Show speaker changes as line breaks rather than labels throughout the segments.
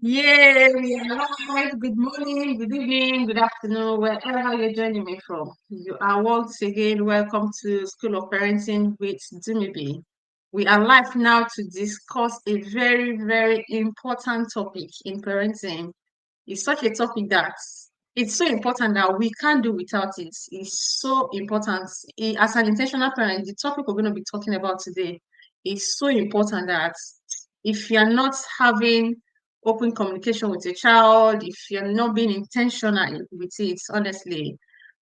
Yay, we are live. Good morning, good evening, good afternoon, wherever you're joining me from. You are once again welcome to School of Parenting with Dumebi. We are live now to discuss a very, very important topic in parenting. It's such a topic that it's so important that we can't do without it. It's so important. As an intentional parent, the topic we're going to be talking about today is so important that if you're not having open communication with your child, if you're not being intentional with it, honestly,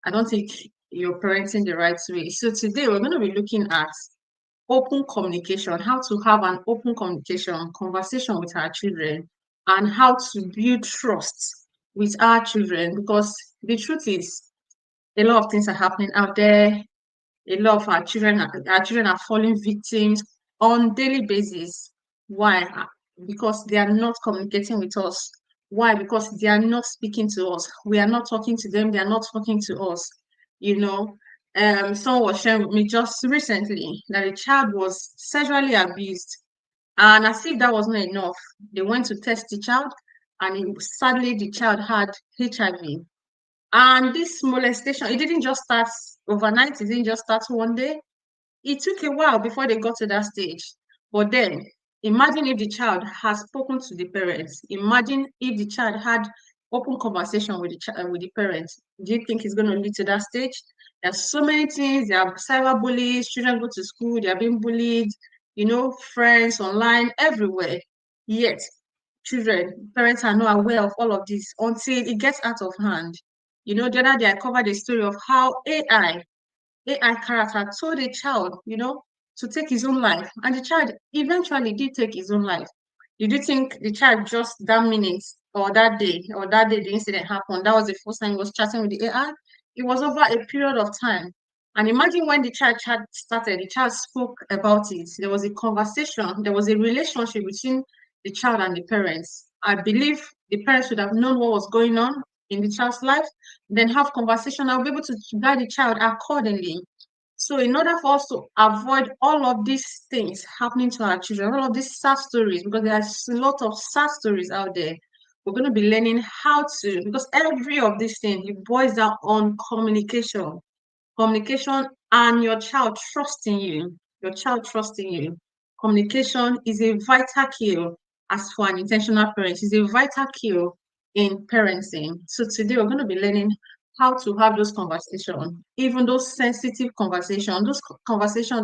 I don't think you're parenting the right way. So today we're going to be looking at open communication, how to have an open conversation with our children, and how to build trust with our children. Because the truth is, a lot of things are happening out there. A lot of our children are falling victims on daily basis. Why? Because they are not communicating with us. Why? Because they are not speaking to us. We are not talking to them. They are not talking to us. You know, someone was sharing with me just recently that a child was sexually abused, and as if that was not enough, they went to test the child, and sadly, the child had HIV. And this molestation, it didn't just start overnight, it didn't just start one day. It took a while before they got to that stage. But then, imagine if the child has spoken to the parents. Imagine if the child had open conversation with with the parents. Do you think it's going to lead to that stage? There's so many things. There are cyber bullies. Children go to school. They are being bullied. Friends online everywhere. Yet, parents are not aware of all of this until it gets out of hand. The other day I covered the story of how AI character told a child, to take his own life. And the child eventually did take his own life. Did you think the child just that minute or that day the incident happened? That was the first time he was chatting with the AI? It was over a period of time. And imagine when the child chat started, the child spoke about it. There was a conversation, there was a relationship between the child and the parents. I believe the parents should have known what was going on in the child's life, then have conversation. I'll be able to guide the child accordingly. So, in order for us to avoid all of these things happening to our children, all of these sad stories, because there's a lot of sad stories out there, we're going to be learning how to, because every of these things, it boils down on communication and your child trusting you, Communication is a vital key as for an intentional parent, is a vital key in parenting. So today we're going to be learning how to have those conversations, even those sensitive conversations, those conversations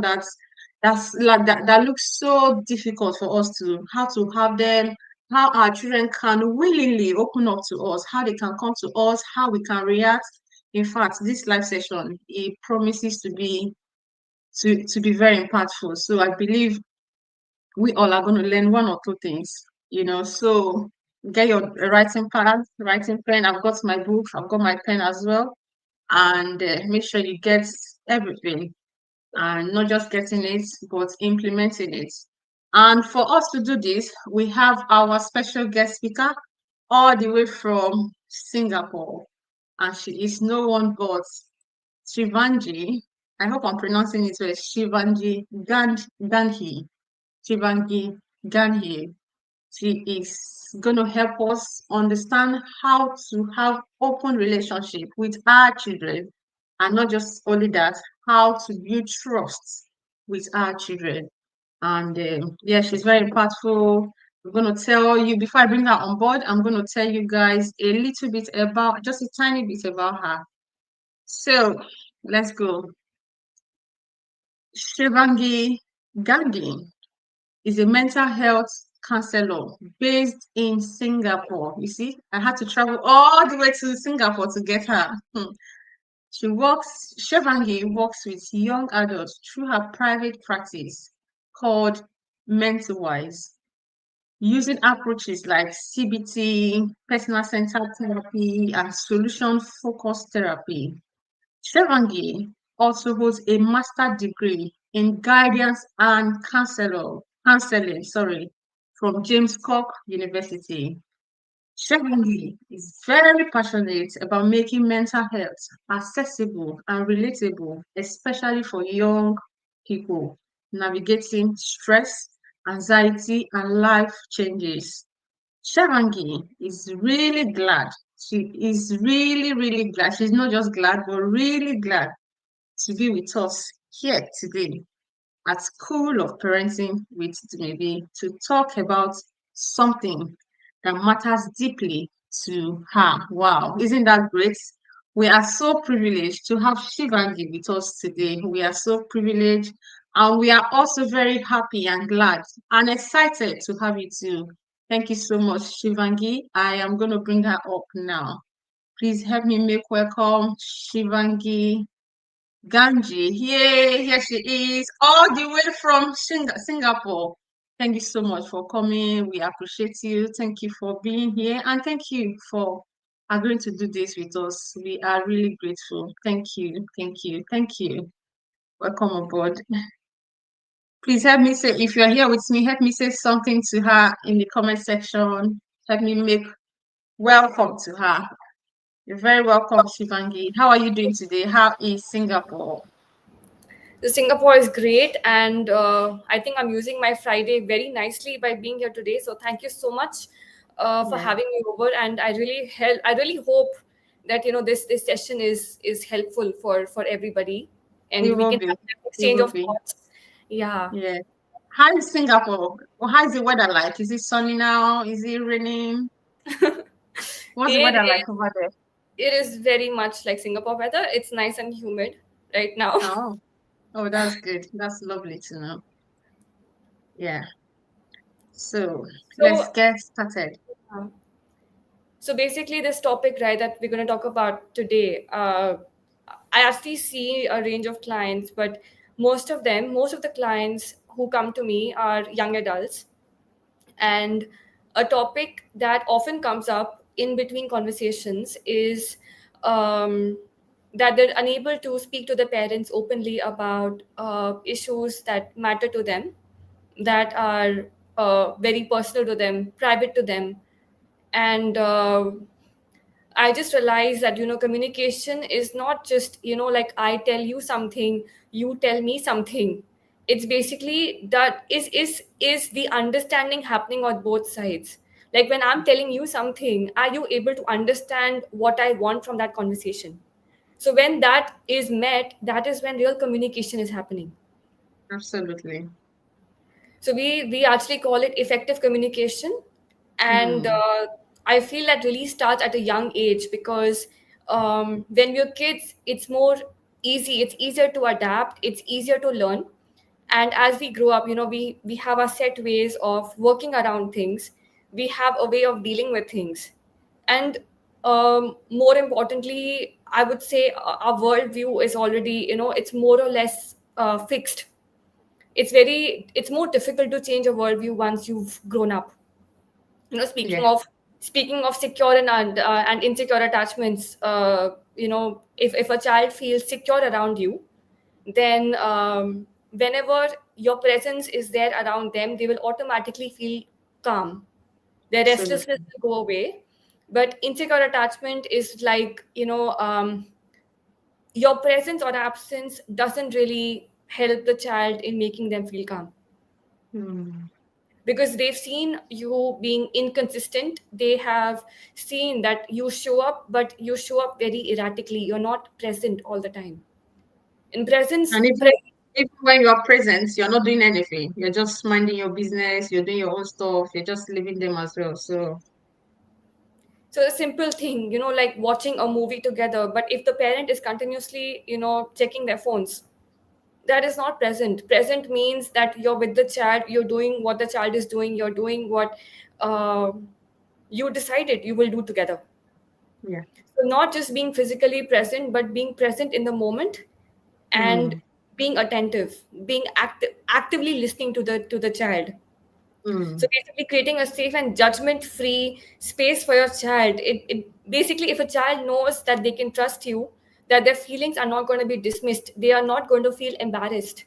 that's like that looks so difficult for us to how to have them, how our children can willingly open up to us, how they can come to us, how we can react. In fact, this live session, it promises to be very impactful. So I believe we all are going to learn one or two things, So get your writing pad, writing pen. I've got my book, I've got my pen as well. And make sure you get everything, and not just getting it, but implementing it. And for us to do this, we have our special guest speaker all the way from Singapore. And she is no one but Shivanji. I hope I'm pronouncing it well. Ganhi. Shivangi Ganhi. She is going to help us understand how to have open relationship with our children, and not just only that, how to build trust with our children. And yeah, she's very impactful. I'm going to tell you, before I bring her on board, I'm going to tell you guys a little bit about, just a tiny bit about her. So let's go. Shivangi Gandhi is a mental health counselor based in Singapore. You see, I had to travel all the way to Singapore to get her. Shivangi works with young adults through her private practice called MentorWise, using approaches like CBT, personal-centered therapy, and solution-focused therapy. Shivangi also holds a master's degree in guidance and counseling, from James Cook University. Shivangi is very passionate about making mental health accessible and relatable, especially for young people navigating stress, anxiety, and life changes. Sharangi is really glad. She is really, really glad. She's not just glad, but really glad to be with us here today at School of Parenting with Dumebi to talk about something that matters deeply to her. Wow, isn't that great? We are so privileged to have Shivangi with us today. We are so privileged, and we are also very happy and glad and excited to have you too. Thank you so much, Shivangi. I am going to bring her up now. Please help me make welcome Shivangi Ganji. Yay, here she is, all the way from Singapore. Thank you so much for coming. We appreciate you. Thank you for being here. And thank you for agreeing to do this with us. We are really grateful. Thank you. Thank you. Thank you. Welcome aboard. Please help me say, if you're here with me, help me say something to her in the comment section. Help me make welcome to her. You're very welcome, Shivangi. How are you doing today? How is Singapore?
The Singapore is great, and I think I'm using my Friday very nicely by being here today. So thank you so much for
Yeah,
having me over, and I really hope that this session is helpful for everybody, and
it
we
will
can
be.
have an
It
exchange
will
of
be.
thoughts. Yeah,
Yeah. How is Singapore? Well, how is the weather like? Is it sunny now? Is it raining? What's the
it
weather
is
like over there?
it is very much like Singapore weather. It's nice and humid right now.
Oh, oh, that's good. That's lovely to know. Yeah. So let's
So.
get started.
uh, So basically, this topic, right, that we're going to talk about today, I actually see a range of clients, but most of the clients who come to me are young adults. And a topic that often comes up in between conversations is that they're unable to speak to the parents openly about issues that matter to them, that are very personal to them, private to them. And I just realized that communication is not just like I tell you something, you tell me something. It's basically that is the understanding happening on both sides. Like when I'm telling you something, are you able to understand what I want from that conversation? So when that is met, that is when real communication is happening.
Absolutely.
So we actually call it effective communication, and
Hmm.
I feel that really starts at a young age because when we're kids, it's more easy. It's easier to adapt. It's easier to learn, and as we grow up, we have our set ways of working around things. We have a way of dealing with things, and more importantly, I would say our worldview is already it's more or less fixed. It's more difficult to change a worldview once you've grown up.
Yeah.
Speaking of secure and insecure attachments, if a child feels secure around you, then whenever your presence is there around them, they will automatically feel calm. Their restlessness
Absolutely.
will go away. But insecure attachment is like your presence or absence doesn't really help the child in making them feel calm,
Hmm.
because they've seen you being inconsistent. They have seen that you show up, but you show up very erratically. You're not present all the time. In presence,
And even when you are present, you're not doing anything. You're just minding your business. You're doing your own stuff. You're just leaving them as well. So
so a simple thing, like watching a movie together, but if the parent is continuously, checking their phones, that is not present. Present means that you're with the child, you're doing what the child is doing, you're doing what uh, you decided you will do together.
yeah.
So not just being physically present, but being present in the moment, and
Hmm.
being attentive, being actively listening to the child. So
Hmm.
basically creating a safe and judgment free space for your child. It basically, if a child knows that they can trust you, that their feelings are not going to be dismissed, they are not going to feel embarrassed,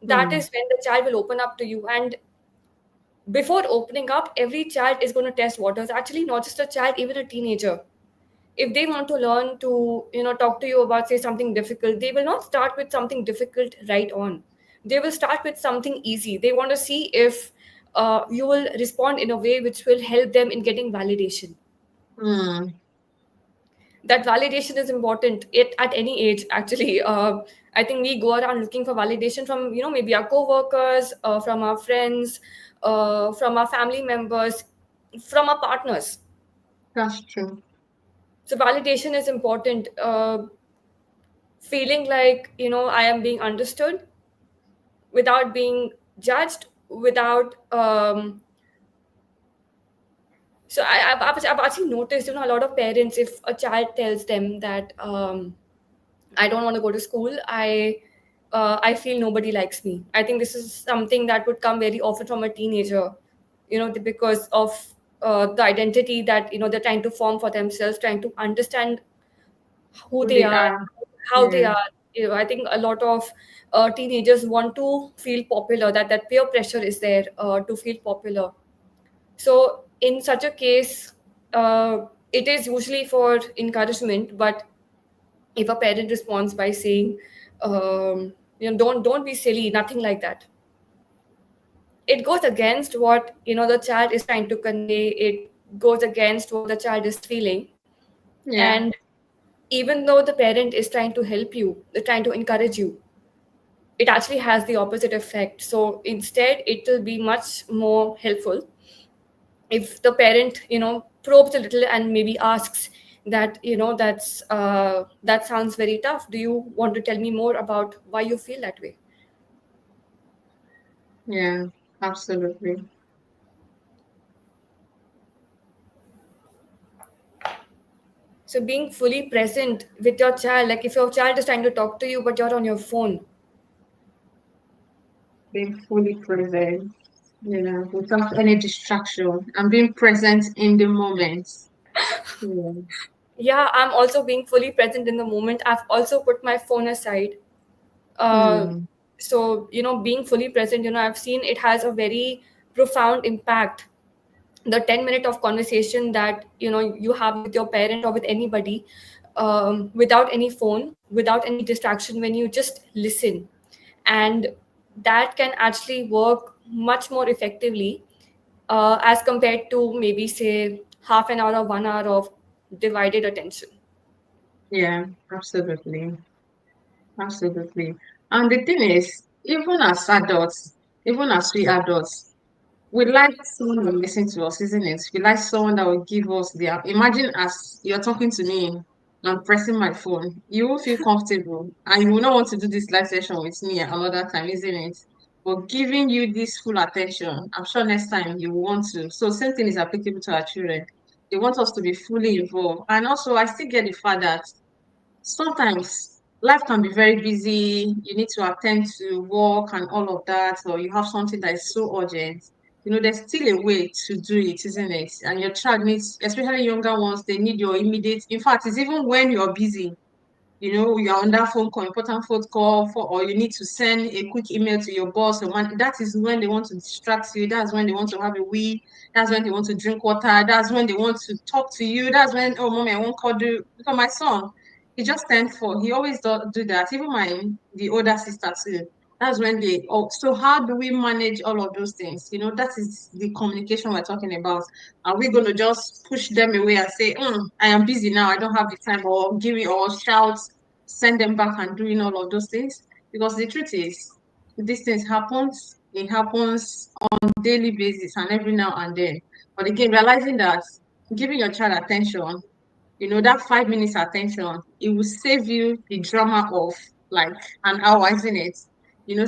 that
Hmm.
is when the child will open up to you. And before opening up, every child is going to test waters. Actually, not just a child, even a teenager, if they want to learn to talk to you about, say, something difficult, they will not start with something difficult right on. They will start with something easy. They want to see if you will respond in a way which will help them in getting validation.
Mm.
That validation is important at any age, actually. I think we go around looking for validation from, maybe our co-workers, from our friends, from our family members, from our partners.
That's true.
So validation is important. Feeling like, I am being understood without being judged, without so I've actually noticed, a lot of parents, if a child tells them that I don't want to go to school, I feel nobody likes me. I think this is something that would come very often from a teenager, because of the identity that they're trying to form for themselves, trying to understand who
Who
they
they
are,
are.
how they
Yeah.
are. I think a lot of teenagers want to feel popular. That peer pressure is there to feel popular. So in such a case, it is usually for encouragement. But if a parent responds by saying, don't be silly, nothing like that, it goes against what the child is trying to convey. It goes against what the child is feeling.
Yeah.
And even though the parent is trying to help you, they're trying to encourage you, it actually has the opposite effect. So instead, it will be much more helpful if the parent probes a little and maybe asks that, that sounds very tough, do you want to tell me more about why you feel that way?
Yeah. Absolutely.
So being fully present with your child, like if your child is trying to talk to you but you're on your phone.
Being fully present, without any distraction and being present in the moment. Yeah.
Yeah, I'm also being fully present in the moment. I've also put my phone aside. uh,
Hmm.
so being fully present, I've seen it has a very profound impact. The 10 minute of conversation that you have with your parent or with anybody, without any phone, without any distraction, when you just listen, and that can actually work much more effectively, as compared to maybe say half an hour or 1 hour of divided attention.
Yeah, absolutely. Absolutely. And the thing is, even as adults, even as we adults, we like someone to listen to us, isn't it? We like someone that will give us their. Imagine as you're talking to me, I'm pressing my phone. You will feel comfortable, and you will not want to do this live session with me another time, isn't it? But giving you this full attention, I'm sure next time you will want to. So same thing is applicable to our children. They want us to be fully involved, and also I still get the fact that sometimes life can be very busy. You need to attend to work and all of that, or you have something that is so urgent. There's still a way to do it, isn't it? And your child needs, especially younger ones, they need your immediate. In fact, it's even when you're busy, you're on that phone call, important phone call, or you need to send a quick email to your boss or man, that is when they want to distract you. That's when they want to have a wee. That's when they want to drink water. That's when they want to talk to you. That's when, oh, mommy, I won't call you. Because my son, he just turned 4. He always do that. Even the older sister too. That's when so how do we manage all of those things? That is the communication we're talking about. Are we going to just push them away and say, I am busy now, I don't have the time, or give it, or shout, send them back and doing all of those things? Because the truth is, these things happens. It happens on daily basis and every now and then. But again, realizing that giving your child attention, that 5 minutes attention, it will save you the drama of like an hour, isn't it?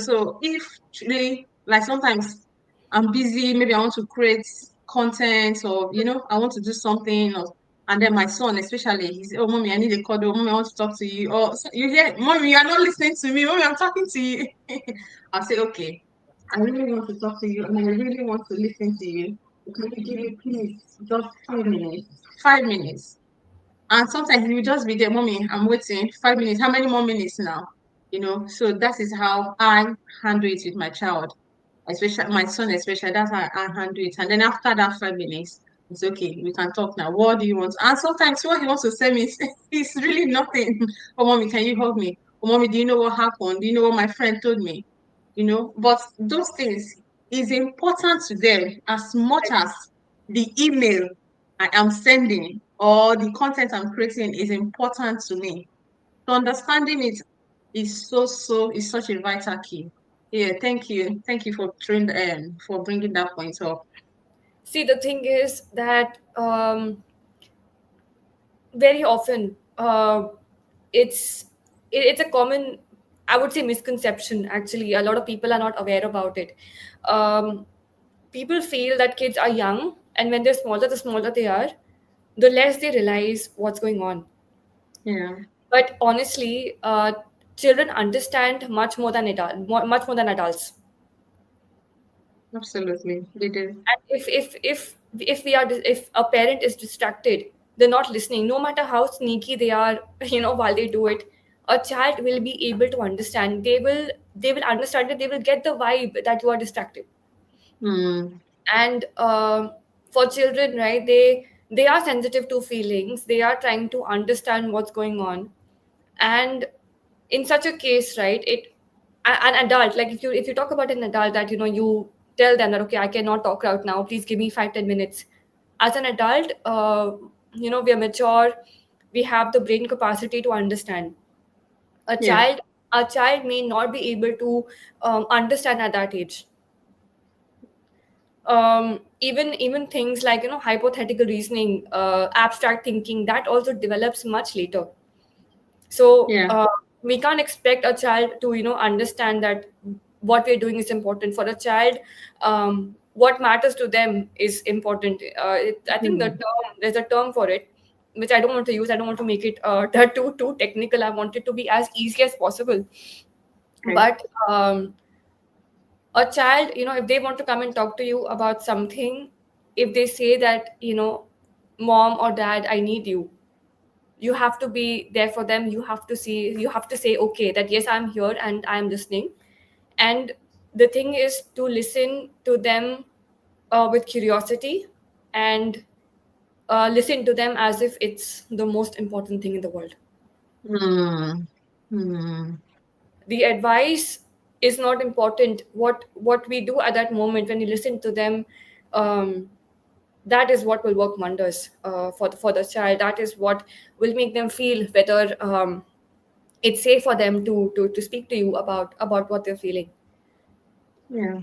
So if really, like sometimes I'm busy, maybe I want to create content, or I want to do something, and then my son, especially, he's, oh, mommy, I need a call. Oh, mommy, I want to talk to you. Or you hear, mommy, you're not listening to me. Mommy, I'm talking to you. I'll say, okay, I really want to talk to you, and I really want to listen to you. Can you give me, please, just 5 minutes? 5 minutes. And sometimes you just be there, mommy, I'm waiting 5 minutes. How many more minutes now? So that is how I handle it with my child, especially my son, especially. That's how I handle it. And then after that 5 minutes, it's okay. We can talk now. What do you want? And sometimes what he wants to say me is really nothing. Oh, mommy, can you hug me? Oh, mommy, do you know what happened? Do you know what my friend told me? But those things, is important to them as much as the email I am sending or the content I'm creating is important to me. So understanding it is such a vital key. Yeah, thank you for for bringing that point up.
See, the thing is that very often it's it's a common, I would say, misconception. Actually, a lot of people are not aware about it. um, People feel that kids are young, and when they're smaller, the smaller they are, the less they realize what's going on.
Yeah,
But honestly, children understand much more than adults.
absolutely, they do.
And if a parent is distracted, they're not listening, no matter how sneaky they are, while they do it, a child will be able to understand. They will understand it. They will get the vibe that you are distracted.
Hmm.
And for children, right, they are sensitive to feelings. They are trying to understand what's going on. And in such a case, right, an adult, like if you talk about an adult, that you tell them that, okay, I cannot talk right now, please give me 5-10 minutes. As an adult, we are mature, we have the brain capacity to understand. a
Yeah,
child a child may not be able to understand at that age. Even things like, hypothetical reasoning, abstract thinking, that also develops much later. So
yeah.
we can't expect a child to understand that what we're doing is important. For a child, what matters to them is important. I think
Hmm.
there's a term for it, which I don't want to use. I don't want to make it too technical. I want it to be as easy as possible.
Okay.
But a child, if they want to come and talk to you about something, if they say that, mom or dad, I need you, you have to be there for them. You have to say, okay, that yes, I'm here and I'm listening. And the thing is to listen to them with curiosity, and listen to them as if it's the most important thing in the world.
Hmm. Hmm.
The advice is not important. What we do at that moment when we listen to them, um, that is what will work wonders for the child. That is what will make them feel whether it's safe for them to speak to you about what they're feeling.
Yeah.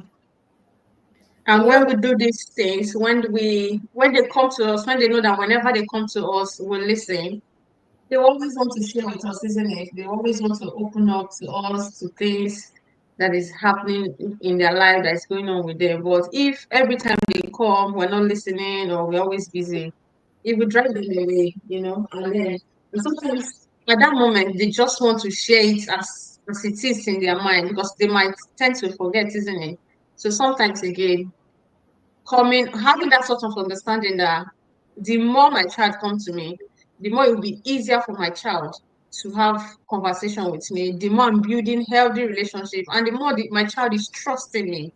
And
And
when we do these things, when they come to us, when they know that whenever they come to us, we'll listen. They always want to share with us, isn't it? They always want to open up to us to things that is happening in their life that is going on with them. But if every time they come, we're not listening or we're always busy, it will drive them away, and sometimes at that moment they just want to share it as it is in their mind because they might tend to forget, isn't it? So sometimes again, having that sort of understanding that the more my child comes to me, the more it will be easier for my child to have conversation with me, the more I'm building healthy relationship, and the more my child is trusting me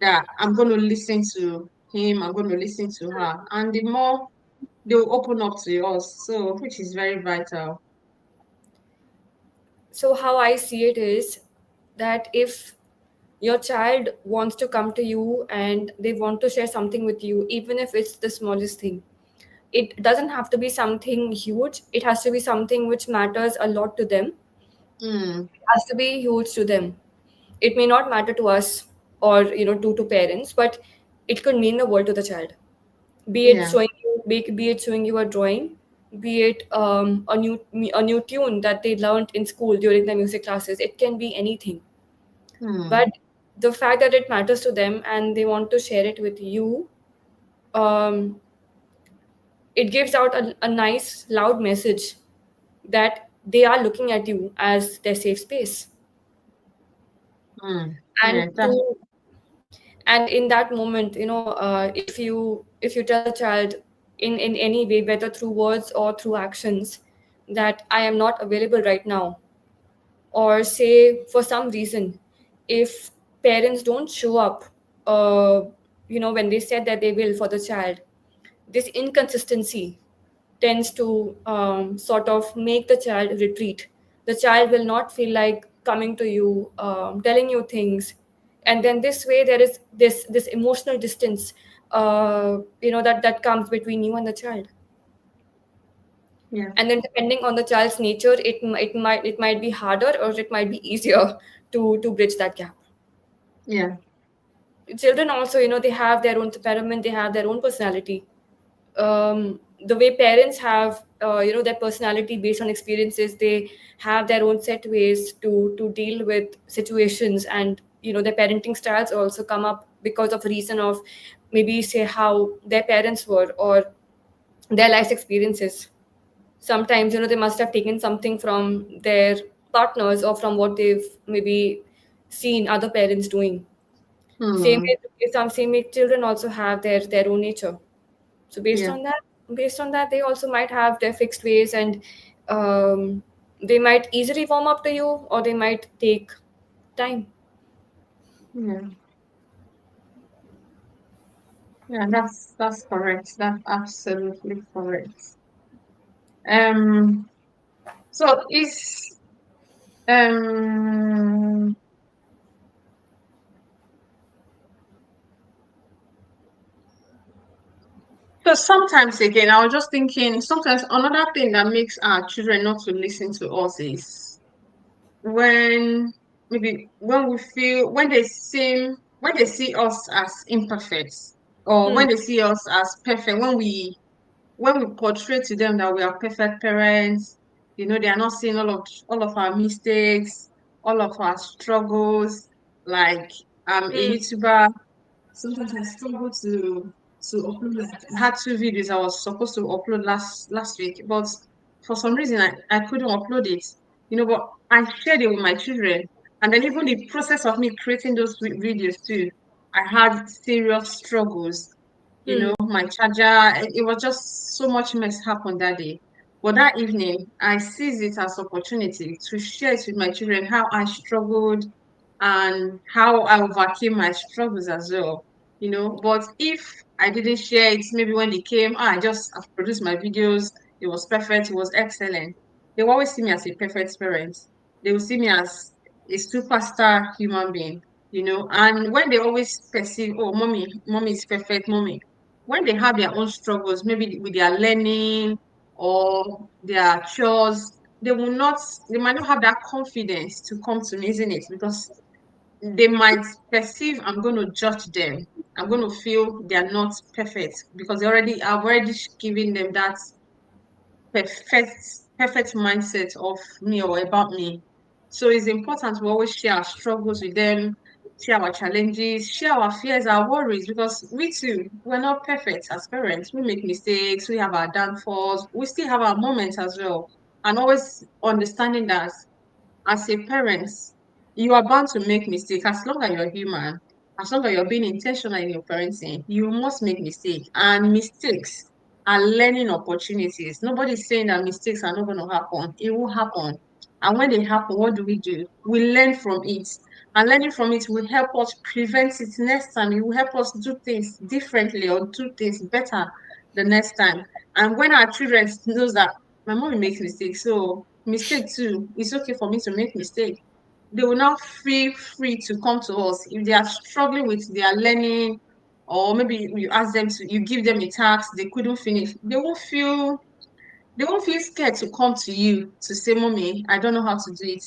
that I'm going to listen to him, I'm going to listen to her, and the more they'll open up to us. So, which is very vital.
so how I see it is that if your child wants to come to you and they want to share something with you, even if it's the smallest thing, it doesn't have to be something huge. It has to be something which matters a lot to them.
Mm,
It has to be huge to them. It may not matter to us, or to parents, but it could mean the world to the child. Be it
yeah.
showing you a drawing, be it a new tune that they learned in school during the music classes. It can be anything. But
Mm,
the fact that it matters to them and they want to share it with you, um, it gives out a nice loud message that they are looking at you as their safe space.
mm,
and
yeah.
to and in that moment, if you tell the child in any way, whether through words or through actions, that I am not available right now, or say for some reason, if parents don't show up uh, when they said that they will for the child, this inconsistency tends to sort of make the child retreat. The child will not feel like coming to you, telling you things, and then this way there is this emotional distance, that comes between you and the child.
Yeah.
And then depending on the child's nature, it might be harder or it might be easier to bridge that gap.
Yeah.
Children also, they have their own temperament, they have their own personality. The way parents have, their personality based on experiences, they have their own set ways to deal with situations, and their parenting styles also come up because of reason of maybe say how their parents were, or their life experiences. Sometimes they must have taken something from their partners, or from what they've maybe seen other parents doing. Same
Hmm.
way, same way children also have their own nature. So
Yeah.
based on that, they also might have their fixed ways, and they might easily warm up to you, or they might take time.
Yeah. Yeah. That's correct. That's absolutely correct. Um. So is um. So sometimes again, I was just thinking. Sometimes another thing that makes our children not to listen to us is when maybe when we feel when they see us as imperfect, or
Hmm.
when they see us as perfect, when we portray to them that we are perfect parents, they are not seeing all of our mistakes, all of our struggles. Like I'm a
Hmm.
YouTuber. Sometimes I struggle to upload. Like I had two videos I was supposed to upload last week, but for some reason I couldn't upload it. But I shared it with my children, and then even the process of me creating those videos too, I had serious struggles.
Hmm.
My charger, it was just so much mess happened that day. But that evening, I seized it as opportunity to share it with my children how I struggled and how I overcame my struggles as well. But if I didn't share it, maybe when they came, I just have produced my videos, it was perfect, it was excellent. They will always see me as a perfect parent. They will see me as a superstar human being. And when they always perceive, oh, mommy is perfect, mommy, when they have their own struggles, maybe with their learning or their chores, they might not have that confidence to come to me, isn't it? Because they might perceive I'm going to judge them. I'm going to feel they're not perfect because I've already given them that perfect perfect mindset of me or about me. So it's important we always share our struggles with them, share our challenges, share our fears, our worries, because we too, we're not perfect as parents. We make mistakes, we have our downfalls, we still have our moments as well. And always understanding that as a parent, you are bound to make mistakes as long as you're human, as long as you're being intentional in your parenting, you must make mistakes. And mistakes are learning opportunities. Nobody's saying that mistakes are not going to happen. It will happen. And when they happen, what do? We learn from it. And learning from it will help us prevent it next time. It will help us do things differently or do things better the next time. And when our children knows that my mom makes mistakes, so mistake too, it's okay for me to make mistake. They will now feel free to come to us if they are struggling with their learning, or maybe you give them a task they couldn't finish. They won't feel scared to come to you to say, Mommy, I don't know how to do it.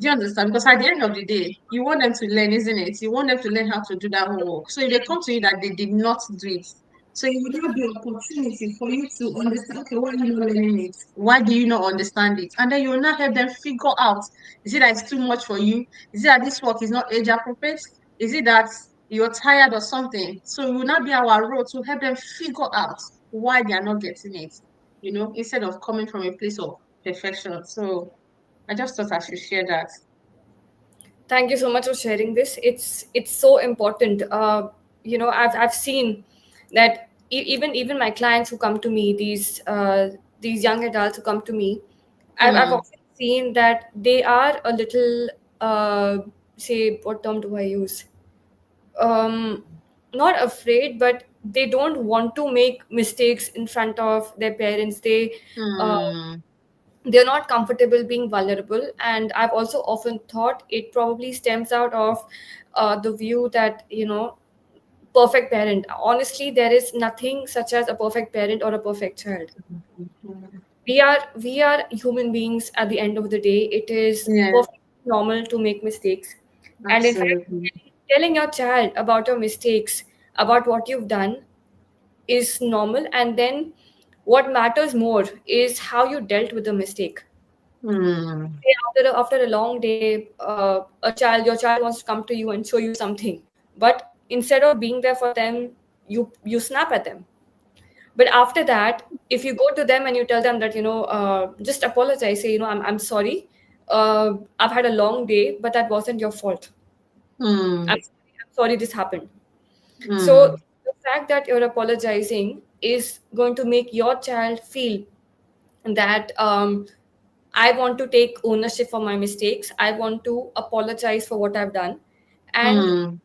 Do you understand? Because at the end of the day, you want them to learn, isn't it? You want them to learn how to do that homework. So if they come to you that they did not do it, so it will now be an opportunity for you to understand, okay, why are you not learning it? Why do you not understand it? And then you will now help them figure out, is it that it's too much for you? Is it that this work is not age appropriate? Is it that you're tired or something? So it will now be our role to help them figure out why they are not getting it, instead of coming from a place of perfection. So I just thought I should share that.
Thank you so much for sharing this. It's so important. I've seen that even my clients who come to me, these young adults who come to me, I've
Hmm.
often seen that they are a little, say, what term do I use? um, Not afraid, but they don't want to make mistakes in front of their parents. Uh,
Hmm.
they're not comfortable being vulnerable, and I've also often thought it probably stems out of the view that, perfect parent. Honestly, there is nothing such as a perfect parent or a perfect child.
Mhm.
We are human beings at the end of the day. It is
Yeah,
perfectly normal to make mistakes. And in fact,
absolutely.
telling your child about your mistakes, about what you've done, is normal. And then what matters more is how you dealt with the mistake.
Mm.
Say after a long day, your child wants to come to you and show you something, but instead of being there for them, you snap at them. But after that, if you go to them and you tell them that, just apologize, say, I'm sorry, I've had a long day, but that wasn't your fault.
Mm.
I'm sorry this happened. So
Mm.
the fact that you're apologizing is going to make your child feel that, I want to take ownership for my mistakes. I want to apologize for what I've done. And
Mm.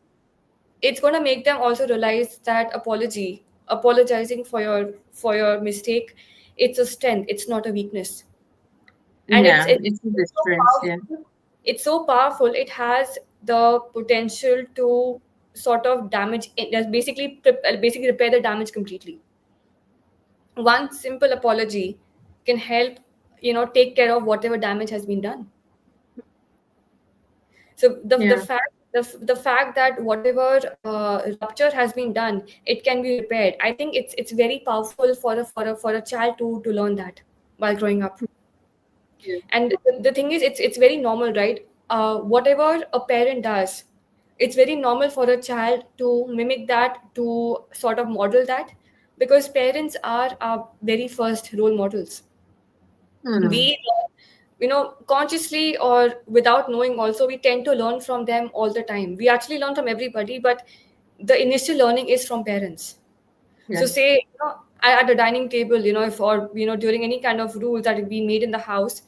it's going to make them also realize that apologizing for your mistake, it's a strength, it's not a weakness. And it's
Yeah,
it's,
it is a
it's so
strength. Yeah.
powerful. It's so powerful. It has the potential to sort of damage it does basically repair the damage completely. One simple apology can help, take care of whatever damage has been done. So
Yeah.
the fact that whatever rupture has been done, it can be repaired. I think it's very powerful for a child to learn that while growing up.
Yeah.
And the thing is, it's very normal, right? Whatever a parent does, it's very normal for a child to mimic that, to sort of model that, because parents are our very first role models.
Mm.
We consciously or without knowing also, we tend to learn from them all the time. We actually learn from everybody, but the initial learning is from parents. So
Yeah.
say, at the dining table, if or during any kind of rules that have been made in the house,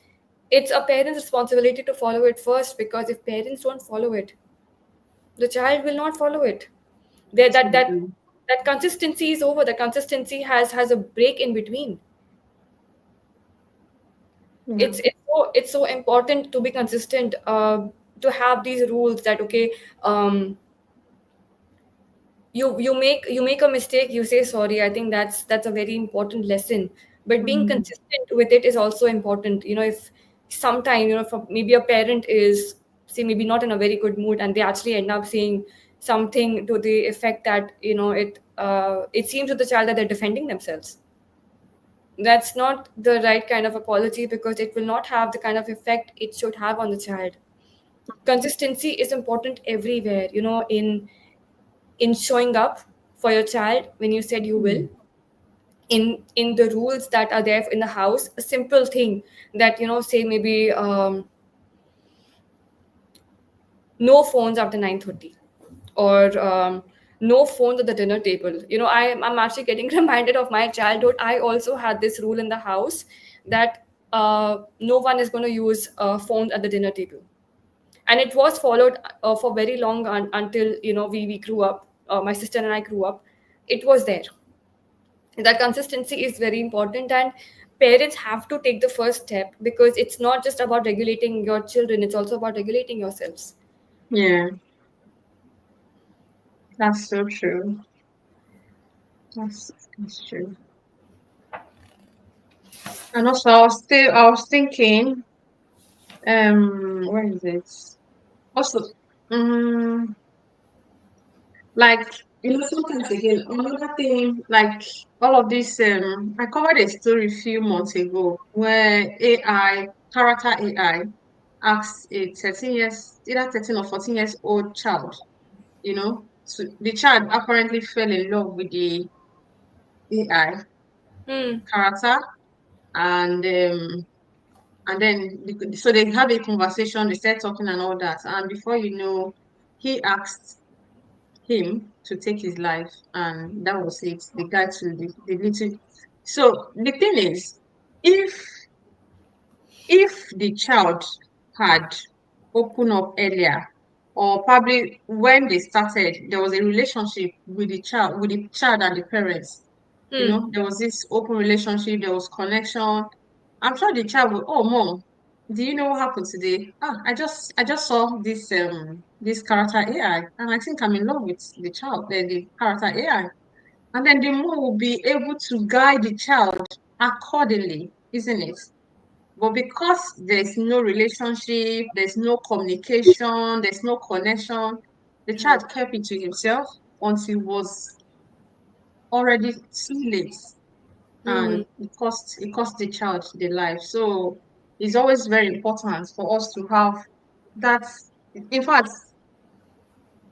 it's a parent's responsibility to follow it first, because if parents don't follow it, the child will not follow it. There
Absolutely.
that consistency is over. The consistency has a break in between.
Yeah.
It's so important to be consistent, to have these rules that, okay, um you make a mistake, you say sorry. I think that's a very important lesson. But being
Mm.
consistent with it is also important. If sometime, for maybe a parent is, say, maybe not in a very good mood, and they actually end up saying something to the effect that, it seems to the child that they're defending themselves. That's not the right kind of apology, because it will not have the kind of effect it should have on the child. Consistency is important everywhere, in showing up for your child when you said you will,
Mm.
in the rules that are there in the house. A simple thing that, say, maybe, no phones after 9:30, or no phones at the dinner table. I'm actually getting reminded of my childhood. I also had this rule in the house that, no one is going to use phones at the dinner table. And it was followed for very long, until, we grew up. My sister and I grew up. It was there. That consistency is very important, and parents have to take the first step, because it's not just about regulating your children, it's also about regulating yourselves.
Yeah, that's so true. That's true. And also, I was thinking, where is it? Also, um, like, sometimes again, another thing, like all of this, I covered a story a few months ago where character AI asked a 13 years, either 13 or 14 years old child, so the child apparently fell in love with the AI
Hmm.
character, and then so they have a conversation, they start talking and all that, and before you know, he asked him to take his life, and that was it. The guy to the little. So the thing is, if the child had opened up earlier, or probably when they started, there was a relationship with the child and the parents.
Hmm.
There was this open relationship, there was connection. I'm sure the child would, oh, mom, Do you know what happened today? I just saw this character AI, and I think I'm in love with the child, the character AI. And then the mom will be able to guide the child accordingly, isn't it? But because there's no relationship, there's no communication, there's no connection, the child kept it to himself until it was already too late,
Hmm.
and it cost the child the life. So it's always very important for us to have that. In fact,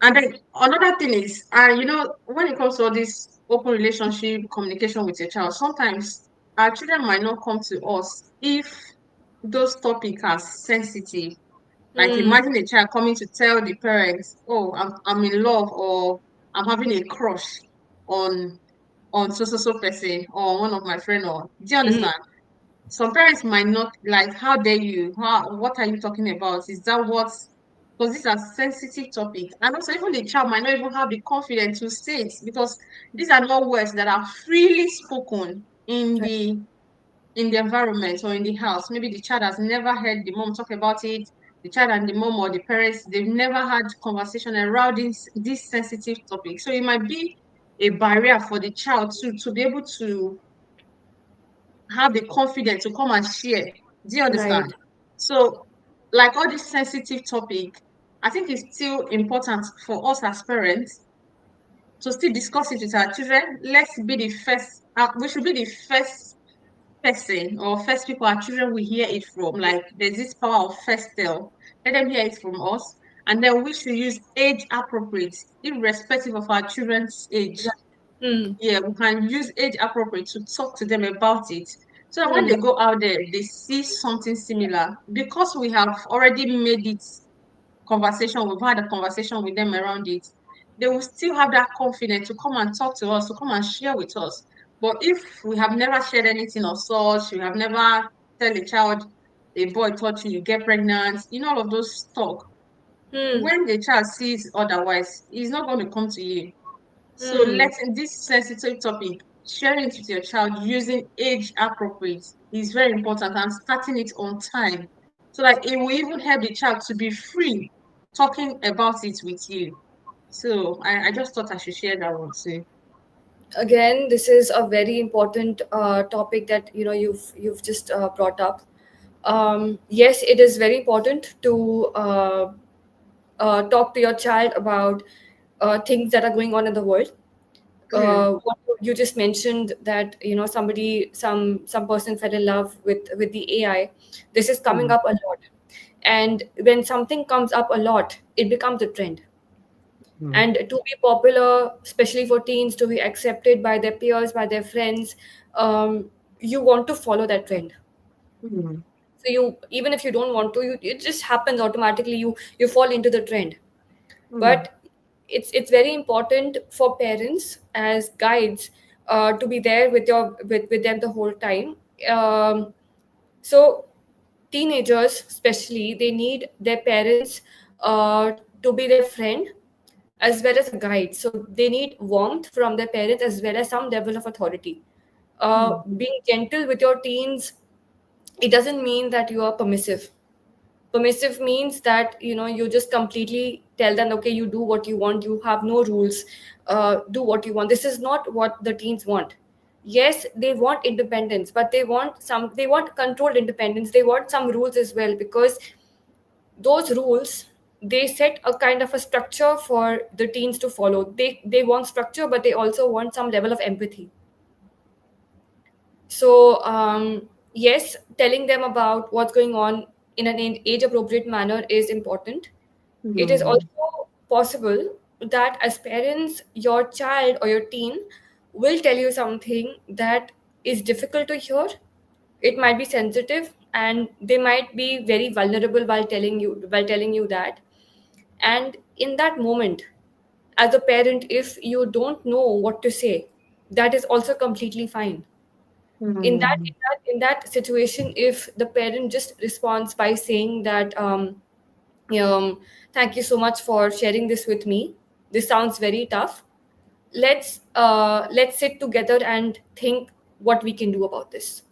and then another thing is, when it comes to all this open relationship communication with your child, sometimes our children might not come to us if those topics are sensitive. Like
Hmm.
imagine a child coming to tell the parents, "Oh, I'm in love," or "I'm having a crush on so person or one of my friend." Or do you
Hmm.
understand? Some parents might not like, "How dare you? What are you talking about? Is that what?" Because these are sensitive topics, and also even the child might not even have the confidence to say it, because these are not words that are freely spoken
Right.
in the environment or in the house. Maybe the child has never heard the mom talk about it. The child and the mom or the parents, they've never had conversation around this sensitive topic. So it might be a barrier for the child to be able to have the confidence to come and share. Do you understand?
Right.
So, like all this sensitive topic, I think it's still important for us as parents to still discuss it with our children. Let's be the first. We should be the first person or first people our children will hear it from. Like there's this power of first tell. Let them hear it from us. And then we should use age appropriate, irrespective of our children's age.
Right. Hmm.
Yeah, we can use age appropriate to talk to them about it. So that when
Hmm.
they go out there, they see something similar. Because we have already made it conversation, we've had a conversation with them around it, they will still have that confidence to come and talk to us, to come and share with us. But if we have never shared anything of such, we have never tell a child, a boy taught you, you get pregnant, all of those talk.
Hmm.
When the child sees otherwise, he's not going to come to you. So
Hmm.
letting this sensitive topic, sharing it with your child using age appropriate is very important, and starting it on time. So that it will even help the child to be free talking about it with you. So I just thought I should share that one too.
Again, this is a very important topic that you've just brought up. Yes, it is very important to talk to your child about things that are going on in the world.
Mm,
What you just mentioned, that some person fell in love with the AI. This is coming
mm,
up a lot, and when something comes up a lot, it becomes a trend.
mm,
And to be popular, especially for teens, to be accepted by their peers, by their friends, you want to follow that trend.
mm,
So you, even if you don't want to, it just happens automatically. You fall into the trend.
mm,
But it's very important for parents as guides, to be there with them the whole time. So teenagers especially, they need their parents to be their friend as well as a guide. So they need warmth from their parents as well as some level of authority.
mm,
Being gentle with your teens, it doesn't mean that you are permissive. Permissive means that you just completely tell them, okay, you do what you want, you have no rules, do what you want. This is not what the teens want. Yes, they want independence, but they want controlled independence. They want some rules as well, because those rules, they set a kind of a structure for the teens to follow. They want structure, but they also want some level of empathy. So yes, telling them about what's going on in an age appropriate manner is important. It is
mm,
also possible that as parents, your child or your teen will tell you something that is difficult to hear. It might be sensitive, and they might be very vulnerable while telling you that. And in that moment, as a parent, if you don't know what to say, that is also completely fine.
mm,
In that situation, if the parent just responds by saying that, um, thank you so much for sharing this with me, this sounds very tough, let's sit together and think what we can do about this.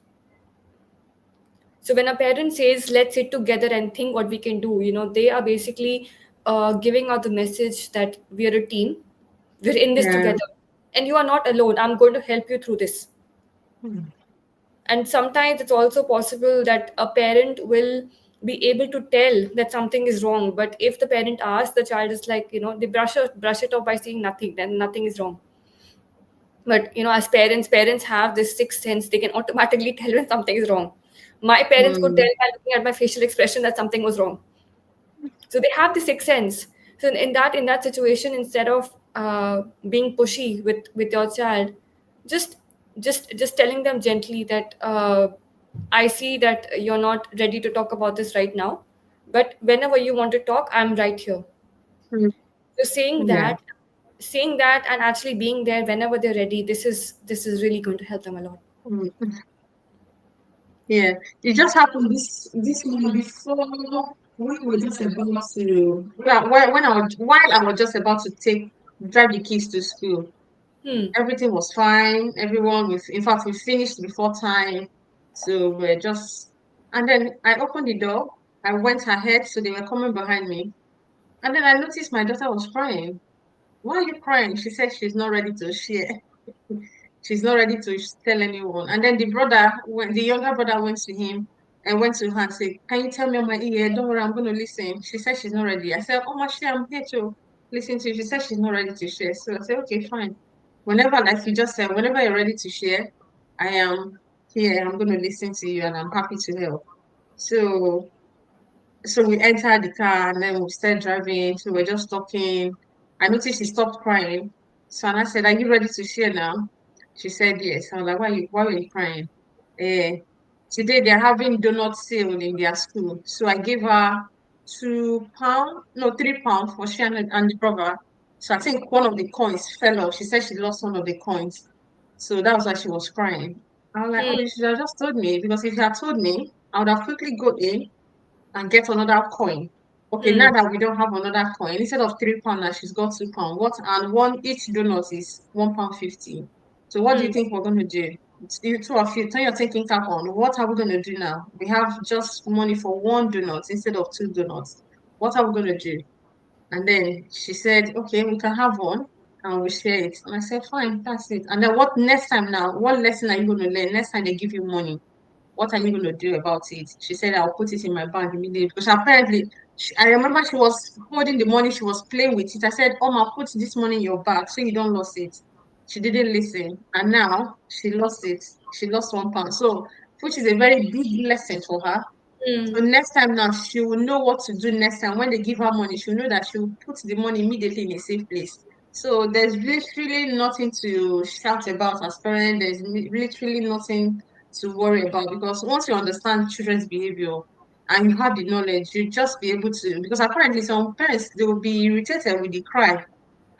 So when a parent says, let's sit together and think what we can do, they are basically giving out the message that we are a team, we're in this
Yeah.
together, and you are not alone. I'm going to help you through this.
Mm.
And sometimes it's also possible that a parent will be able to tell that something is wrong, but if the parent asks, the child is like, they brush it off by saying nothing, then nothing is wrong. But as parents have this sixth sense, they can automatically tell when something is wrong. My parents could
Mm.
tell by looking at my facial expression that something was wrong. So they have the sixth sense. So in that situation, instead of being pushy with your child, just just telling them gently that I see that you're not ready to talk about this right now, but whenever you want to talk, I'm right here.
Mm.
So saying
Yeah.
that, and actually being there whenever they're ready, this is really going to help them a lot.
Mm. Yeah. It just happened this morning before we were just about to, yeah, while I was just about to drive the kids to school.
Hmm.
Everything was fine. Everyone was, in fact, we finished before time. So we're just, and then I opened the door. I went ahead, so they were coming behind me. And then I noticed my daughter was crying. Why are you crying? She said she's not ready to share. She's not ready to tell anyone. And then when the younger brother went to him and went to her and said, "Can you tell me on my ear? Don't worry, I'm going to listen." She said she's not ready. I said, "Oh, my share, I'm here to listen to you." She said she's not ready to share. So I said, "Okay, fine. Whenever, like you just said, whenever you're ready to share, I am here. I'm going to listen to you and I'm happy to help." So we entered the car and then we started driving. So we're just talking. I noticed she stopped crying. So and I said, "Are you ready to share now?" She said yes. I was like, why were you crying? Eh, today they're having donut sale in their school. So I gave her £2, no, £3 for she and the brother. So I think one of the coins fell off. She said she lost one of the coins. So that was why she was crying. I was like, oh,
Hmm.
you should have just told me, because if you had told me, I would have quickly go in and get another coin. Okay,
Hmm.
now that we don't have another coin, instead of £3 now, she's got £2. What, and one each donut is £1.50. So what do you
Hmm.
think we're gonna do? You two of you turn your thinking cap on. What are we gonna do now? We have just money for one donut instead of two donuts. What are we gonna do? And then she said, okay, we can have one and we'll share it. And I said, fine, that's it. And then what next time now? What lesson are you gonna learn next time they give you money? What are you going to do about it? She said, I'll put it in my bank immediately. Because apparently, I remember she was holding the money, she was playing with it. I said, Oma, put this money in your bag so you don't lose it. She didn't listen. And now she lost it. She lost £1. So, which is a very big lesson for her.
Hmm.
So next time now, she will know what to do next time. When they give her money, she'll know that she will put the money immediately in a safe place. So there's literally nothing to shout about as parents. There's literally nothing to worry about, because once you understand children's behavior and you have the knowledge, you just be able to. Because apparently some parents, they will be irritated with the cry.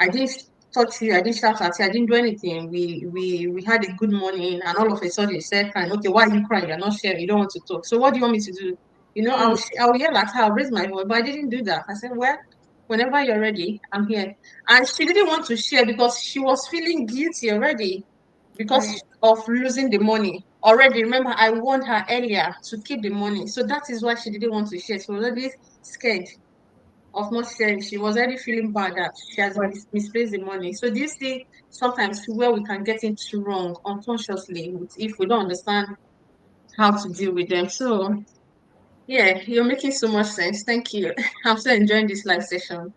I didn't touch you, I didn't shout at you, I didn't do anything. We had a good morning, and all of a sudden you said crying. Okay, why are you crying? You're not sharing, you don't want to talk. So what do you want me to do?
Hmm.
I'll yell at her, I'll raise my voice, but I didn't do that. I said, well, whenever you're ready, I'm here. And she didn't want to share because she was feeling guilty already because
Right.
of losing the money. Already, remember, I warned her earlier to keep the money. So that is why she didn't want to share. She was already scared of not sharing. She was already feeling bad that she has
Right.
misplaced the money. So do you see sometimes where we can get into wrong unconsciously if we don't understand how to deal with them? So yeah, you're making so much sense. Thank you. I'm so enjoying this live session.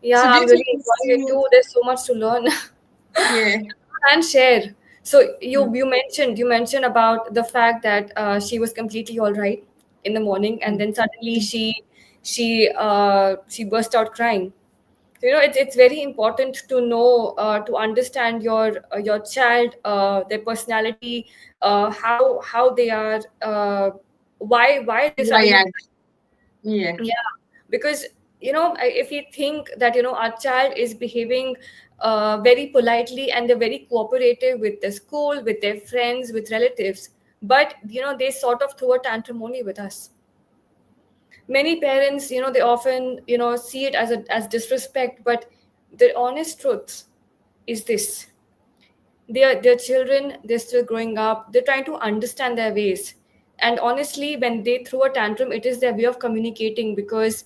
Yeah,
So do you
I'm
think
really
it's
enjoying it
you?
too. There's so much to learn.
Yeah.
And share. So you
Mm,
you mentioned you mentioned about the fact that she was completely all right in the morning, and
mm,
then suddenly she burst out crying. So, it's very important to know, to understand your child, their personality, how they are, why they're suddenly
wired.
crying.
Yeah.
Yeah, because if we think that our child is behaving very politely and they're very cooperative with the school, with their friends, with relatives, but they sort of throw a tantrum only with us. Many parents, they often see it as disrespect, but the honest truth is this: their children, they're still growing up, they're trying to understand their ways, And honestly, when they throw a tantrum, it is their way of communicating, because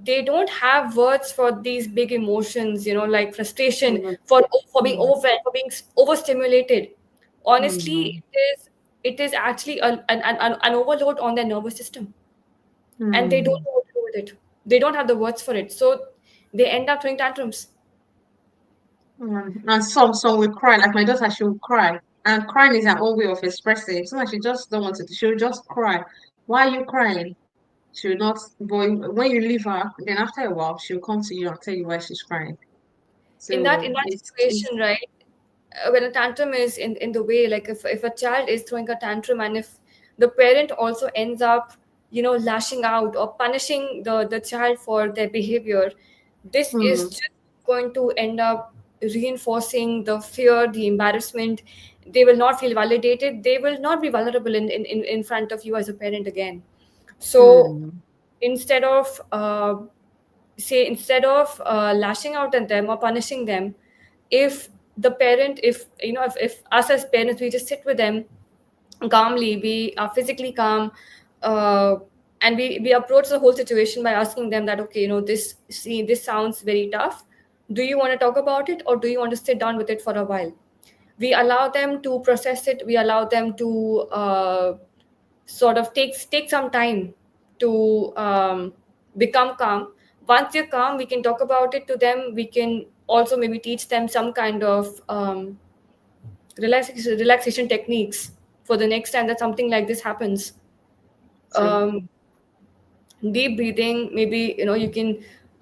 they don't have words for these big emotions, like frustration,
Mm,
for being
mm,
overwhelmed, for being overstimulated. Honestly,
mm,
it is actually an overload on their nervous system, and they don't
mm,
know what to do with it. They don't have the words for it, so they end up throwing tantrums.
And some will cry. Like my daughter, she will cry, and crying is her own way of expressing. So she just don't want to. She will just cry. Why are you crying? She will not. But when you leave her, then after a while, she'll come to you and tell you why she's crying.
In that
So it's
situation, right, when a tantrum is in the way, like if a child is throwing a tantrum, and if the parent also ends up lashing out or punishing the child for their behavior, this is
mm,
just going to end up reinforcing the fear, the embarrassment. They will not feel validated, they will not be vulnerable in front of you as a parent again. So
mm,
instead of lashing out at them or punishing them, if the parent if if us as parents, we just sit with them calmly, we are physically calm, uh, and we approach the whole situation by asking them that, okay, this sounds very tough. Do you want to talk about it, or do you want to sit down with it for a while? We allow them to process it, we allow them to sort of take some time to become calm. Once they're calm, we can talk about it to them. We can also maybe teach them some kind of relaxation techniques for the next time that something like this happens.
so
um, Deep breathing, maybe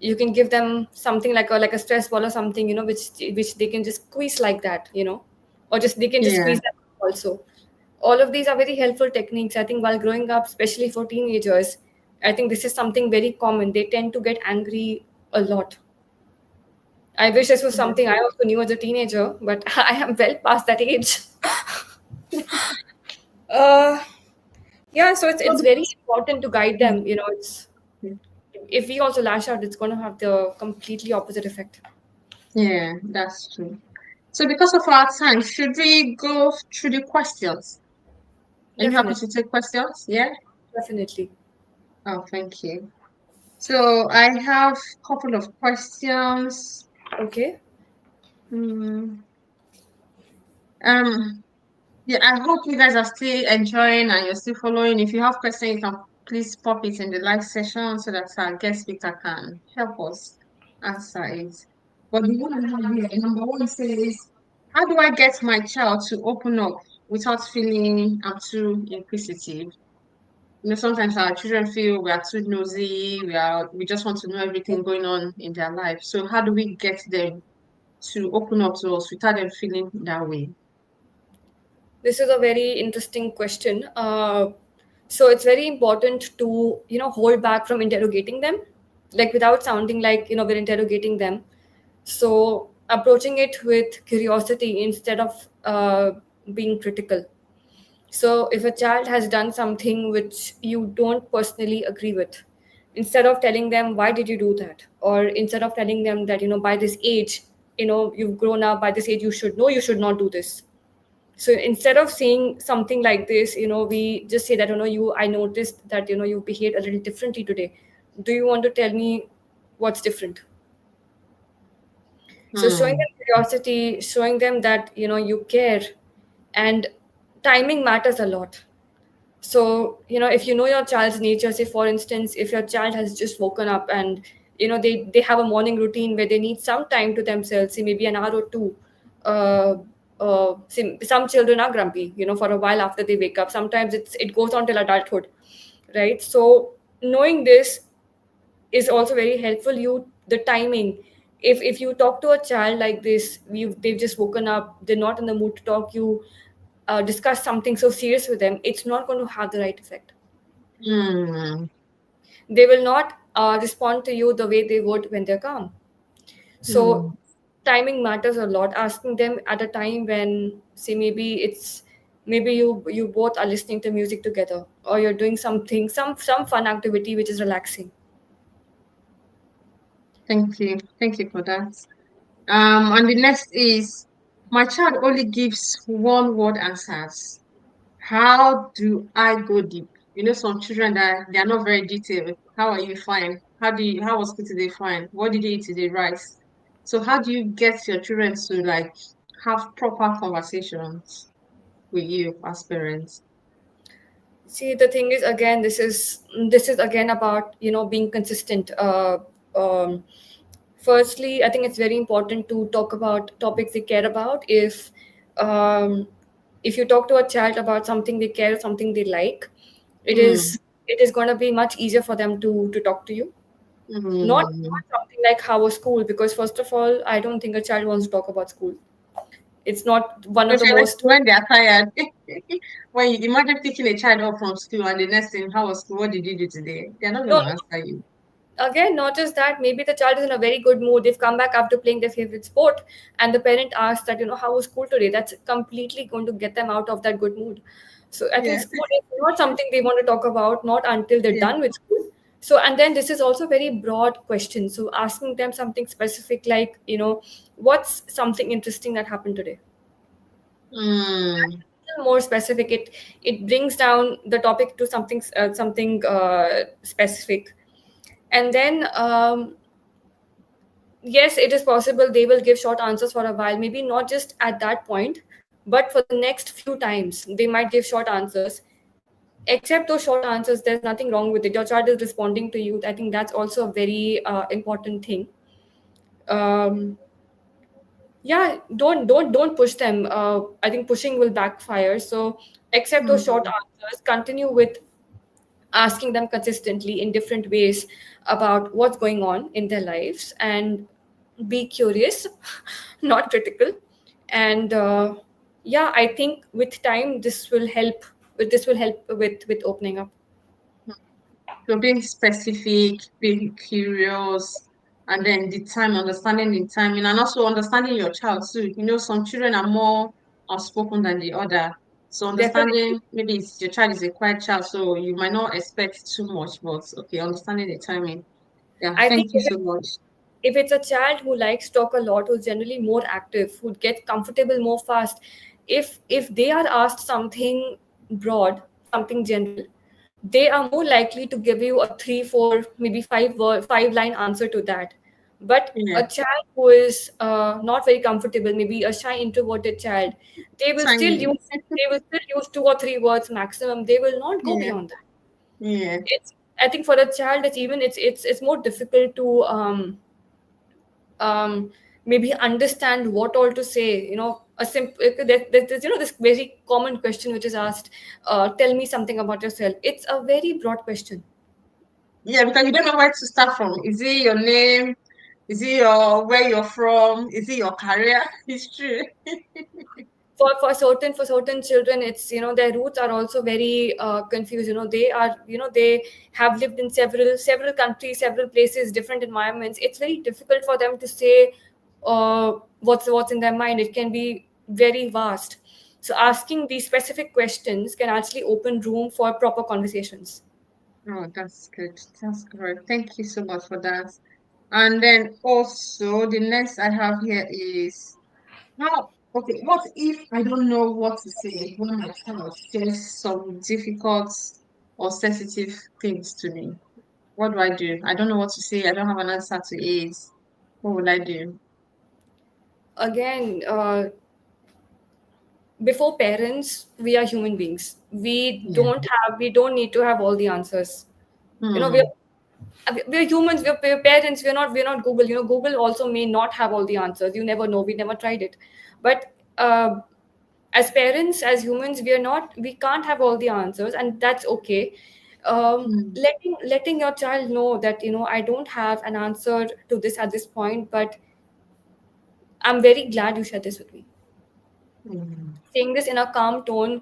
you can give them something like a stress ball or something, which they can just squeeze like that, or just they can just
yeah,
squeeze that also. All of these are very helpful techniques, I think, while growing up, especially for teenagers. I think this is something very common. They tend to get angry a lot. I wish this was
yeah.
something I also knew as a teenager, but I am well past that age. uh yeah, so it's
So
it's very important to guide
mm,
them. It's
mm,
If we also lash out, it's going to have the completely opposite effect.
yeah, that's true. So because of our time, should we go through the questions? Are you happy
Definitely.
to take questions? Yeah.
Definitely.
Oh, thank you. So I have a couple of questions.
Okay.
Mm, um, yeah, I hope you guys are still enjoying and you're still following. If you have questions, you can please pop it in the live session so that our guest speaker can help us answer it. But the one I have here, number one says, how do I get my child to open up without feeling I'm too inquisitive? Sometimes our children feel we are too nosy, we just want to know everything going on in their life. So how do we get them to open up to us without them feeling that way?
This is a very interesting question. So it's very important to hold back from interrogating them, like without sounding like we're interrogating them. So approaching it with curiosity instead of being critical. So if a child has done something which you don't personally agree with, instead of telling them why did you do that, or instead of telling them that by this age, you've grown up, by this age you should know you should not do this. So instead of saying something like this, we just say that, I noticed that you behaved a little differently today. Do you want to tell me what's different? So showing
Hmm.
them curiosity, showing them that you care, and timing matters a lot. So if you know your child's nature, say for instance, if your child has just woken up and they have a morning routine where they need some time to themselves, say maybe an hour or two. uh, some children are grumpy for a while after they wake up. Sometimes it goes on till adulthood, right? So knowing this is also very helpful. The timing, if you talk to a child like this, they've just woken up, they're not in the mood to talk, you discuss something so serious with them, it's not going to have the right effect.
Hmm.
They will not respond to you the way they would when they're calm. So
Hmm.
timing matters a lot. Asking them at a time when, say, maybe you both are listening to music together, or you're doing something, some fun activity which is relaxing.
Thank you. Thank you for that. And the next is my child only gives one word answers. How do I go deep? You know, some children that they are not very detailed. How are you fine? How was school today fine? What did you eat today? Rice. So how do you get your children to like have proper conversations with you as parents?
See, the thing is, again, this is again about, being consistent. Um, Firstly, I think it's very important to talk about topics they care about. Um, if you talk to a child about something they care, something they like, it
Mm,
is it is going to be much easier for them to talk to you. Not
mm.
something like how was school, because first of all, I don't think a child wants to talk about school. It's not one of the
Especially
most.
when they are tired. When you imagine picking a child up from school and the next thing, how was school? What did you do today? They're not
No,
gonna answer you.
again, not just that, maybe the child is in a very good mood, they've come back after playing their favorite sport, and the parent asks that, how was school today. That's completely going to get them out of that good mood. So I think
Yeah,
school is not something they want to talk about, not until they're
yeah.
done with school. So, and then this is also very broad question, so asking them something specific, like, what's something interesting that happened today.
Mm,
More specific, it brings down the topic to something specific. And then, yes, it is possible they will give short answers for a while, maybe not just at that point, but for the next few times they might give short answers. Accept those short answers, there's nothing wrong with it. Your child is responding to you. I think that's also a very important thing. um, yeah, don't push them. I think pushing will backfire. So accept those short
mm.
answers, continue with asking them consistently in different ways about what's going on in their lives, and be curious, not critical. And yeah, I think with time this will help with opening up.
So being specific, being curious, and then the time, understanding the timing, and also understanding your child too. You know, some children are more outspoken than the other. So
Definitely.
understanding maybe your child is a quiet child, so you might not expect too much, but okay, understanding the timing. Yeah,
I think
thank you so much.
if it's a child who likes to talk a lot, who's generally more active, who gets comfortable more fast, if they are asked something broad, something general, they are more likely to give you a 3 4 maybe 5 line answer to that. But
Yeah,
a child who is not very comfortable, maybe a shy introverted child, they will still
timing.
use they will still use 2 or 3 words maximum. They will not go
Yeah,
beyond that.
yeah,
It's, I think for a child, it's more difficult to um, maybe understand what all to say. A simple, there's this very common question which is asked, tell me something about yourself. It's a very broad question.
yeah. Because you don't know where to start from. Is it your name? Is it your where you're from? Is it your career history?
For certain children, it's, their roots are also very confused. They have lived in several countries, several places, different environments. It's very difficult for them to say what's in their mind. It can be very vast. So asking these specific questions can actually open room for proper conversations.
Oh, that's good. That's great. Thank you so much for that. And then also the next I have here is how, okay, what if I don't know what to say when my child shares some difficult or sensitive things to me? What do I do? I don't know what to say. I don't have an answer to it. What will I do?
Again, before parents, we are human beings. We
Yeah.
don't need to have all the answers. you know
Hmm.
we're we're humans, we're parents, we're not Google. Google also may not have all the answers. You never know, we never tried it. But as parents, as humans, we can't have all the answers, and that's okay.
Hmm.
Letting your child know that, I don't have an answer to this at this point, but I'm very glad you shared this with me.
Hmm.
Saying this in a calm tone,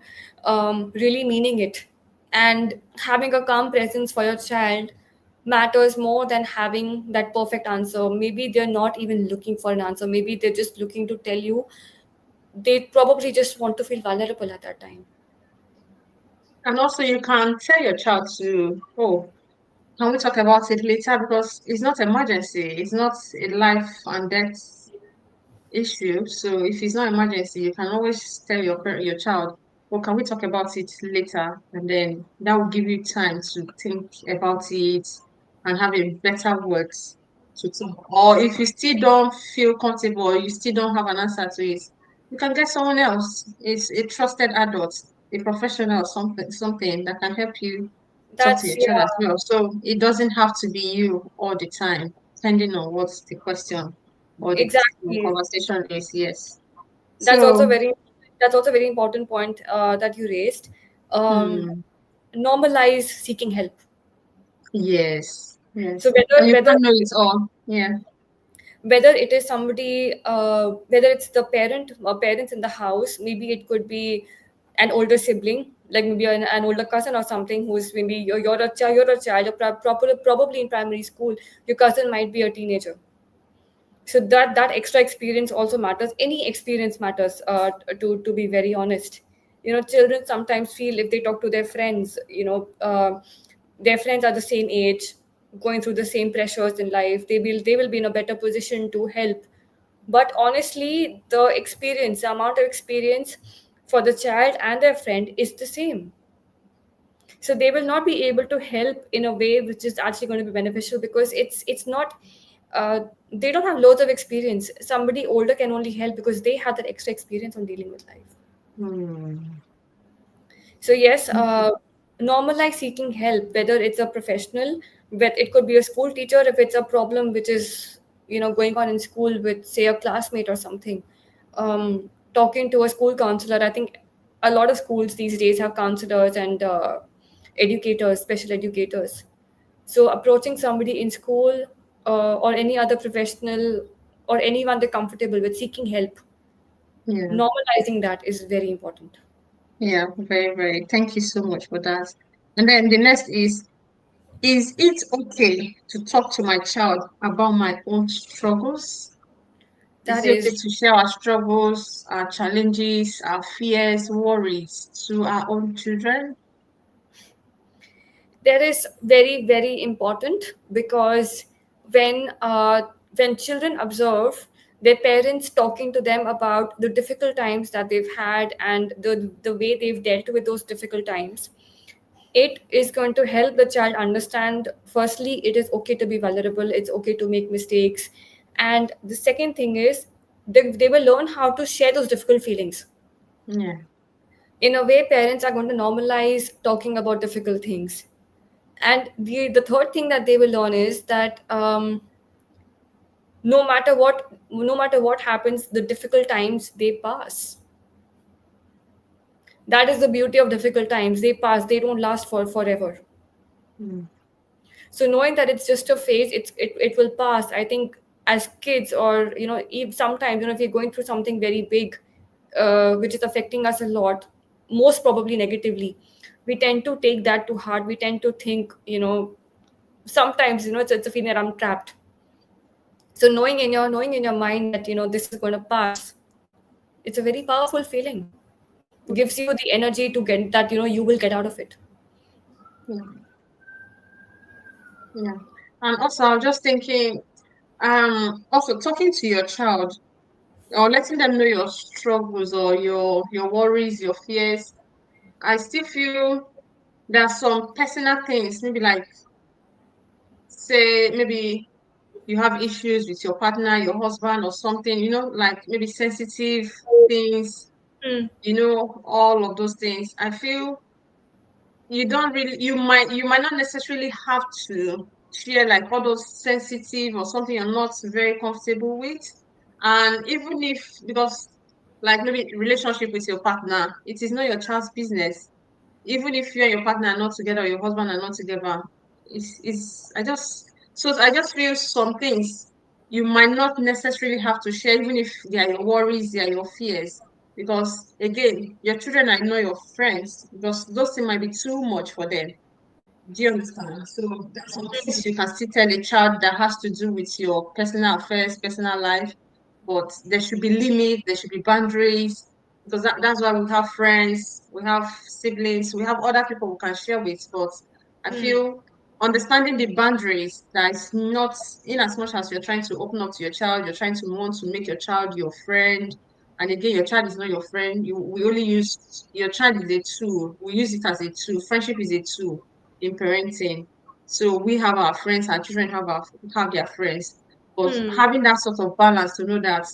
really meaning it, and having a calm presence for your child matters more than having that perfect answer. Maybe they're not even looking for an answer, maybe they're just looking to tell you. They probably just want to feel vulnerable at that time.
And also you can tell your child to, oh, can we talk about it later? Because it's not emergency. It's not a life and death issue. So if it's not emergency, you can always tell your child. or can we talk about it later? And then that will give you time to think about it and have a better words to talk. Or if you still don't feel comfortable, or you still don't have an answer to it, you can get someone else. It's a trusted adult, a professional, something that can help you talk to
That's
your child as
yeah,
well. So it doesn't have to be you all the time, depending on what the question or the
exactly.
conversation is. Yes.
That's also
So,
very that's also a very important point that you raised. Um,
hmm.
Normalize seeking help.
Yes,
So
yes. And you can't know it all. Yeah,
whether it is somebody, whether it's the parent or parents in the house, maybe it could be an older sibling, like maybe an older cousin or something, who's maybe you're a child, you're probably in primary school, your cousin might be a teenager. So that extra experience also matters. Any experience matters, to be very honest. Children sometimes feel if they talk to their friends, their friends are the same age, going through the same pressures in life, they will be in a better position to help. But honestly, the amount of experience for the child and their friend is the same. So they will not be able to help in a way which is actually going to be beneficial, because it's not, they don't have loads of experience. Somebody older can only help because they have that extra experience on dealing with life.
hmm.
So yes, normalize seeking help, whether it's a professional, but it could be a school teacher if it's a problem which is going on in school with, say, a classmate or something. Talking to a school counselor. I think a lot of schools these days have counselors and educators, special educators. So approaching somebody in school, or any other professional, or anyone they're comfortable with, seeking help,
Yeah,
normalizing that is very important.
yeah, very, very. Thank you so much for that. And then the next is it okay to talk to my child about my own struggles? Is
That
it okay
is
to share our struggles, our challenges, our fears, worries to our own children?
That is very very important, because when uh, when children observe their parents talking to them about the difficult times that they've had, and the way they've dealt with those difficult times, it is going to help the child understand, firstly, it is okay to be vulnerable, it's okay to make mistakes. And the second thing is, they will learn how to share those difficult feelings.
Yeah,
In a way, parents are going to normalize talking about difficult things. And the third thing that they will learn is that, no matter what happens, the difficult times, they pass. That is the beauty of difficult times. They pass, they don't last for forever.
mm,
So knowing that it's just a phase, it will pass. I think as kids, or if sometimes, if you're going through something very big, which is affecting us a lot, most probably negatively, we tend to take that to heart. We tend to think, sometimes, it's a feeling that I'm trapped. So knowing in your mind that, this is going to pass, it's a very powerful feeling. Gives you the energy to get that, you will get out of it.
yeah, yeah. And also, I'm just thinking, also talking to your child or letting them know your struggles or your worries, your fears. I still feel there are some personal things, maybe like say maybe you have issues with your partner, your husband or something, like maybe sensitive things,
Mm,
all of those things. I feel you don't really you might not necessarily have to share like all those sensitive or something you're not very comfortable with. And even if because like maybe relationship with your partner, it is not your child's business. Even if you and your partner are not together or your husband are not together, it's I just feel some things you might not necessarily have to share, even if they are your worries, they are your fears. Because again, your children are not your friends because those things might be too much for them. Do you understand? So there's some things you can still tell a child that has to do with your personal affairs, personal life, but there should be limits, there should be boundaries, because that's why we have friends, we have siblings, we have other people we can share with. But I
mm,
feel understanding the boundaries that is not in as much as you're trying to open up to your child, you're trying to want to make your child your friend And again, your child is not your friend. We only use your child is a tool. We use it as a tool. Friendship is a tool in parenting. So we have our friends, our children have their friends. But
Hmm.
having that sort of balance to know that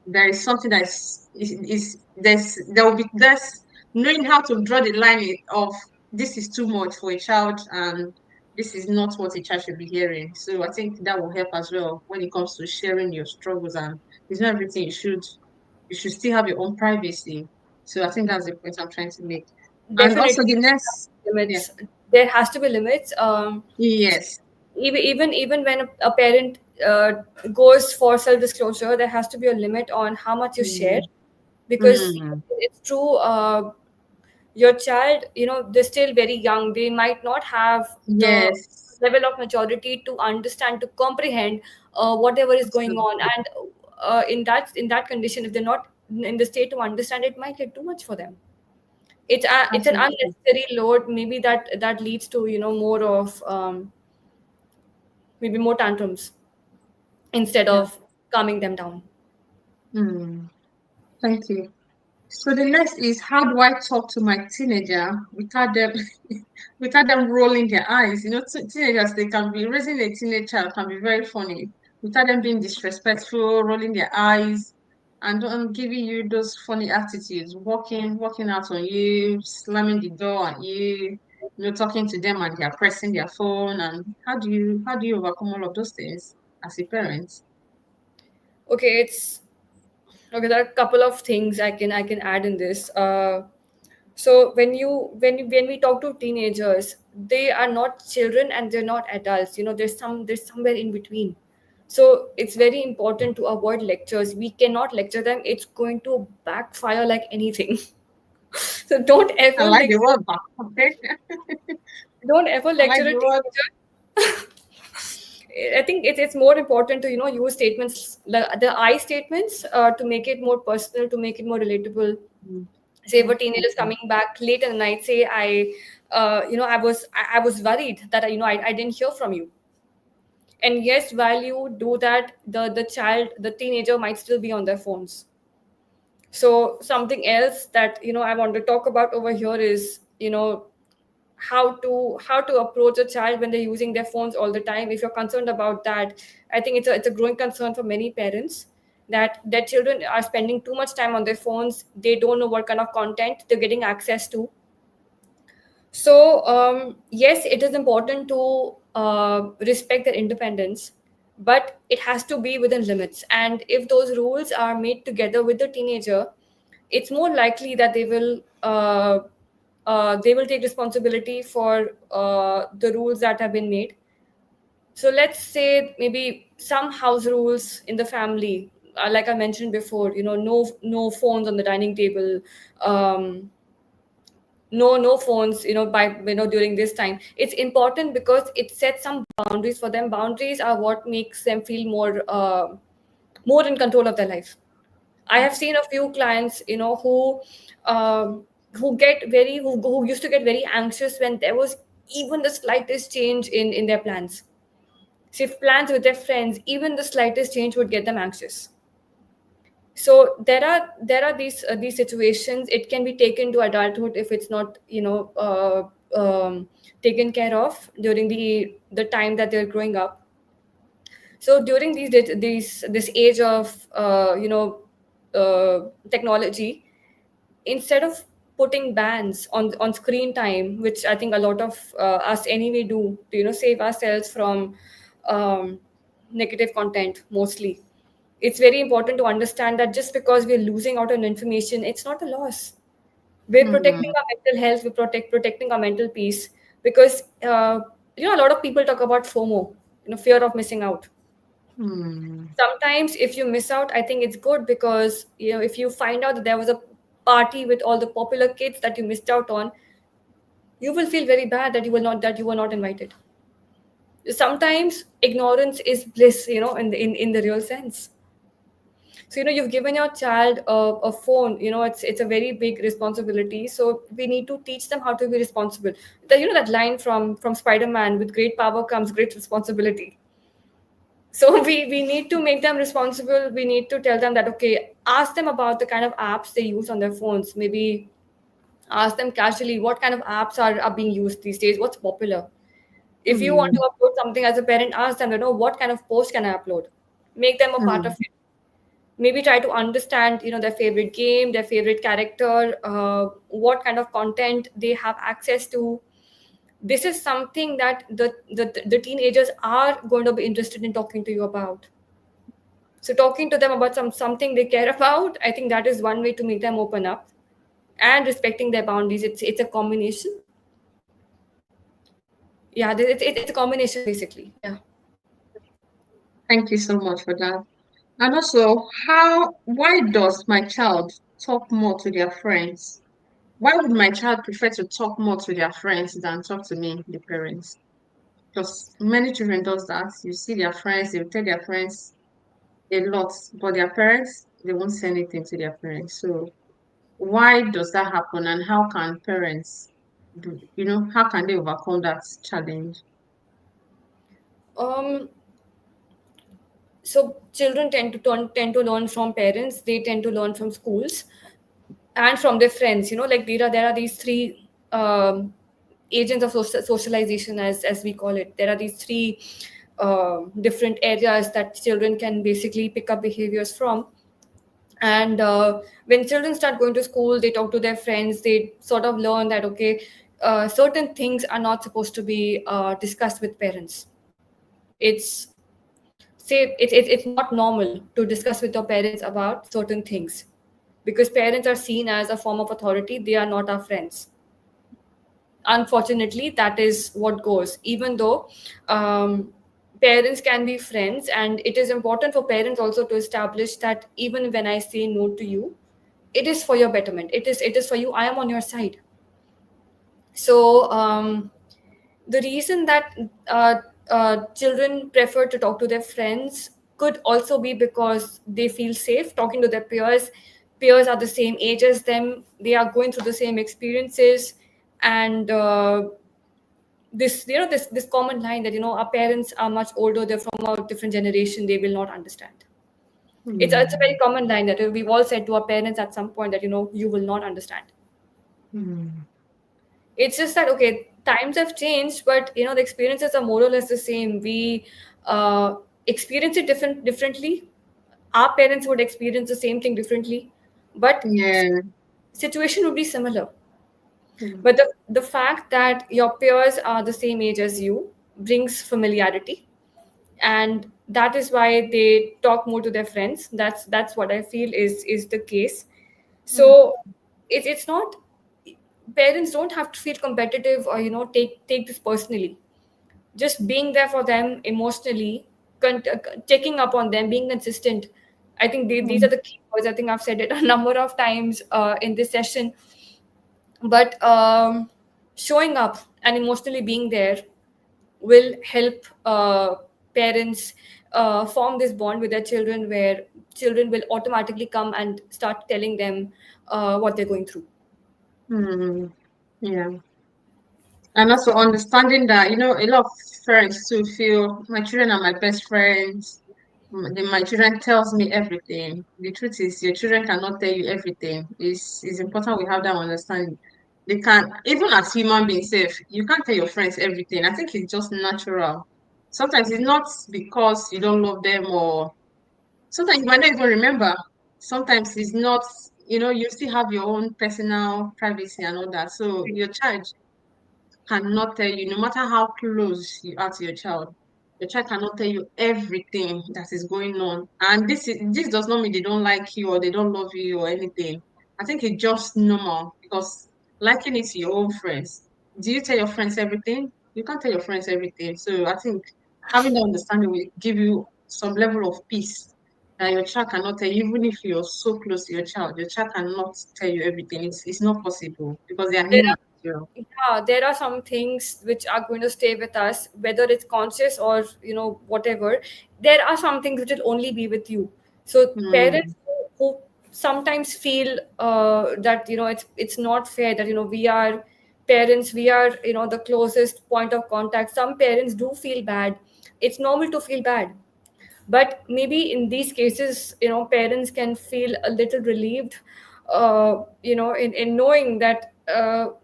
there is something that is there will be there's knowing how to draw the line of this is too much for a child and this is not what a child should be hearing. So I think that will help as well when it comes to sharing your struggles, and it's not everything you should still have your own privacy. So I think that's the point I'm trying to make. And also the
Definitely
next, yeah,
limits. There has to be limits.
yes,
Even when a parent goes for self disclosure, there has to be a limit on how much you share,
mm,
because
mm,
it's true. Your child, they're still very young. They might not have the
yes,
level of maturity to understand, to comprehend whatever is going on,
absolutely,
and in that condition, if they're not in the state to understand, it might get too much for them. It's an
absolutely,
unnecessary load, maybe that leads to more of maybe more tantrums instead
yeah.
of calming them down.
Mm, thank you. So the next is, how do I talk to my teenager without them without them rolling their eyes? Teenagers, they can be raising a teenage child can be very funny without them being disrespectful, rolling their eyes, and giving you those funny attitudes, walking out on you, slamming the door at you, talking to them and they're pressing their phone. And how do you overcome all of those things as a parent?
Okay, it's okay. There are a couple of things I can add in this. So when we talk to teenagers, they are not children and they're not adults. There's somewhere in between. So it's very important to avoid lectures. We cannot lecture them. It's going to backfire like anything. So don't
I
ever
like the
lecture.
word back. Okay.
Don't ever
I
lecture
like
a
the word.
teenager. I think it's more important to use statements, the I statements, to make it more personal, to make it more relatable.
Mm,
Say if a teenager is
mm,
coming back late in the night, say I was worried that I didn't hear from you. And yes, while you do that, the teenager might still be on their phones. So something else that I want to talk about over here is how to approach a child when they're using their phones all the time. If you're concerned about that, I think it's a growing concern for many parents, that their children are spending too much time on their phones. They don't know what kind of content they're getting access to. So yes, it is important to respect their independence, but it has to be within limits. And if those rules are made together with the teenager, it's more likely that they will take responsibility for the rules that have been made. So let's say maybe some house rules in the family, like I mentioned before, no phones on the dining table. Um, no phones, during this time. It's important because it sets some boundaries for them. Boundaries are what makes them feel more in control of their life. I have seen a few clients, who used to get very anxious when there was even the slightest change in their plans. See, if plans with their friends, even the slightest change would get them anxious. So there are these situations. It can be taken to adulthood if it's not taken care of during the time that they're growing up. So during this age of technology, instead of putting bans on screen time, which I think a lot of us anyway do to save ourselves from um, negative content mostly. It's very important to understand that just because we're losing out on information, it's not a loss. We're protecting
mm,
our mental health. We're protecting our mental peace, because a lot of people talk about FOMO, fear of missing out.
mm,
Sometimes if you miss out, I think it's good, because if you find out that there was a party with all the popular kids that you missed out on, you will feel very bad that you were not invited. Sometimes ignorance is bliss, in the real sense. So you've given your child a phone. It's a very big responsibility, so we need to teach them how to be responsible. That line from Spider-Man: with great power comes great responsibility. So we need to make them responsible. We need to tell them that, okay, ask them about the kind of apps they use on their phones. Maybe ask them casually what kind of apps are being used these days, what's popular. If you want
Hmm.
to upload something as a parent, ask them, what kind of post can I upload? Make them a part of
Hmm.
it. Maybe try to understand, their favorite game, their favorite character, what kind of content they have access to. This is something that the teenagers are going to be interested in talking to you about. So talking to them about something they care about, I think that is one way to make them open up, and respecting their boundaries. It's a combination. Yeah, it's a combination basically. Yeah.
Thank you so much for that. And also, why does my child talk more to their friends? Why would my child prefer to talk more to their friends than talk to me, the parents? Because many children does that. You see their friends, they will tell their friends a lot, but their parents, they won't say anything to their parents. So why does that happen, and how can parents how can they overcome that challenge?
um so children tend to learn from parents, they tend to learn from schools and from their friends. Like there are these three agents of socialization, as we call it. There are these three different areas that children can basically pick up behaviors from. And when children start going to school, they talk to their friends, they sort of learn that, okay, certain things are not supposed to be discussed with parents. It's it's not normal to discuss with your parents about certain things, because parents are seen as a form of authority. They are not our friends. Unfortunately, that is what goes. Even though parents can be friends, and it is important for parents also to establish that even when I say no to you, it is for your betterment. It is for you. I am on your side. So the reason that children prefer to talk to their friends could also be because they feel safe talking to their peers. Peers are the same age as them, they are going through the same experiences. And this common line that, our parents are much older, they're from a different generation, they will not understand. It's a very
Hmm.
common line that we've all said to our parents at some point, that, you will not understand.
Hmm.
It's just that, okay, times have changed, but the experiences are more or less the same. We experience it differently. Our parents would experience the same thing differently, but
Yeah.
situation would be similar.
Hmm.
But the fact that your peers are the same age as you brings familiarity, and that is why they talk more to their friends. That's what I feel is the case. So it's not, parents don't have to feel competitive, or take this personally. Just being there for them emotionally, checking up on them, being consistent. I think these are
Hmm.
the key words. I think I've said it a number of times in this session. But showing up and emotionally being there will help parents form this bond with their children, where children will automatically come and start telling them what they're going through.
Hmm. Yeah. And also understanding that, a lot of parents too feel my children are my best friends. My children tells me everything. The truth is, your children cannot tell you everything. It's important we have that understanding. They can, even as human beings, safe, you can't tell your friends everything. I think it's just natural. Sometimes it's not because you don't love them, or sometimes you might not even remember. Sometimes it's not, you still have your own personal privacy and all that. So your child cannot tell you, no matter how close you are to your child cannot tell you everything that is going on. And this does not mean they don't like you or they don't love you or anything. I think it's just normal because liking it to your own friends. Do you tell your friends everything? You can't tell your friends everything. So I think having that understanding will give you some level of peace that your child cannot tell you, even if you're so close to your child cannot tell you everything. It's not possible because they are
There
human
are,
as well.
there are some things which are going to stay with us, whether it's conscious or whatever. There are some things which will only be with you. So
Hmm.
parents who sometimes feel that it's not fair that we are parents, we are the closest point of contact. Some parents do feel bad. It's normal to feel bad. But maybe in these cases, parents can feel a little relieved, in knowing that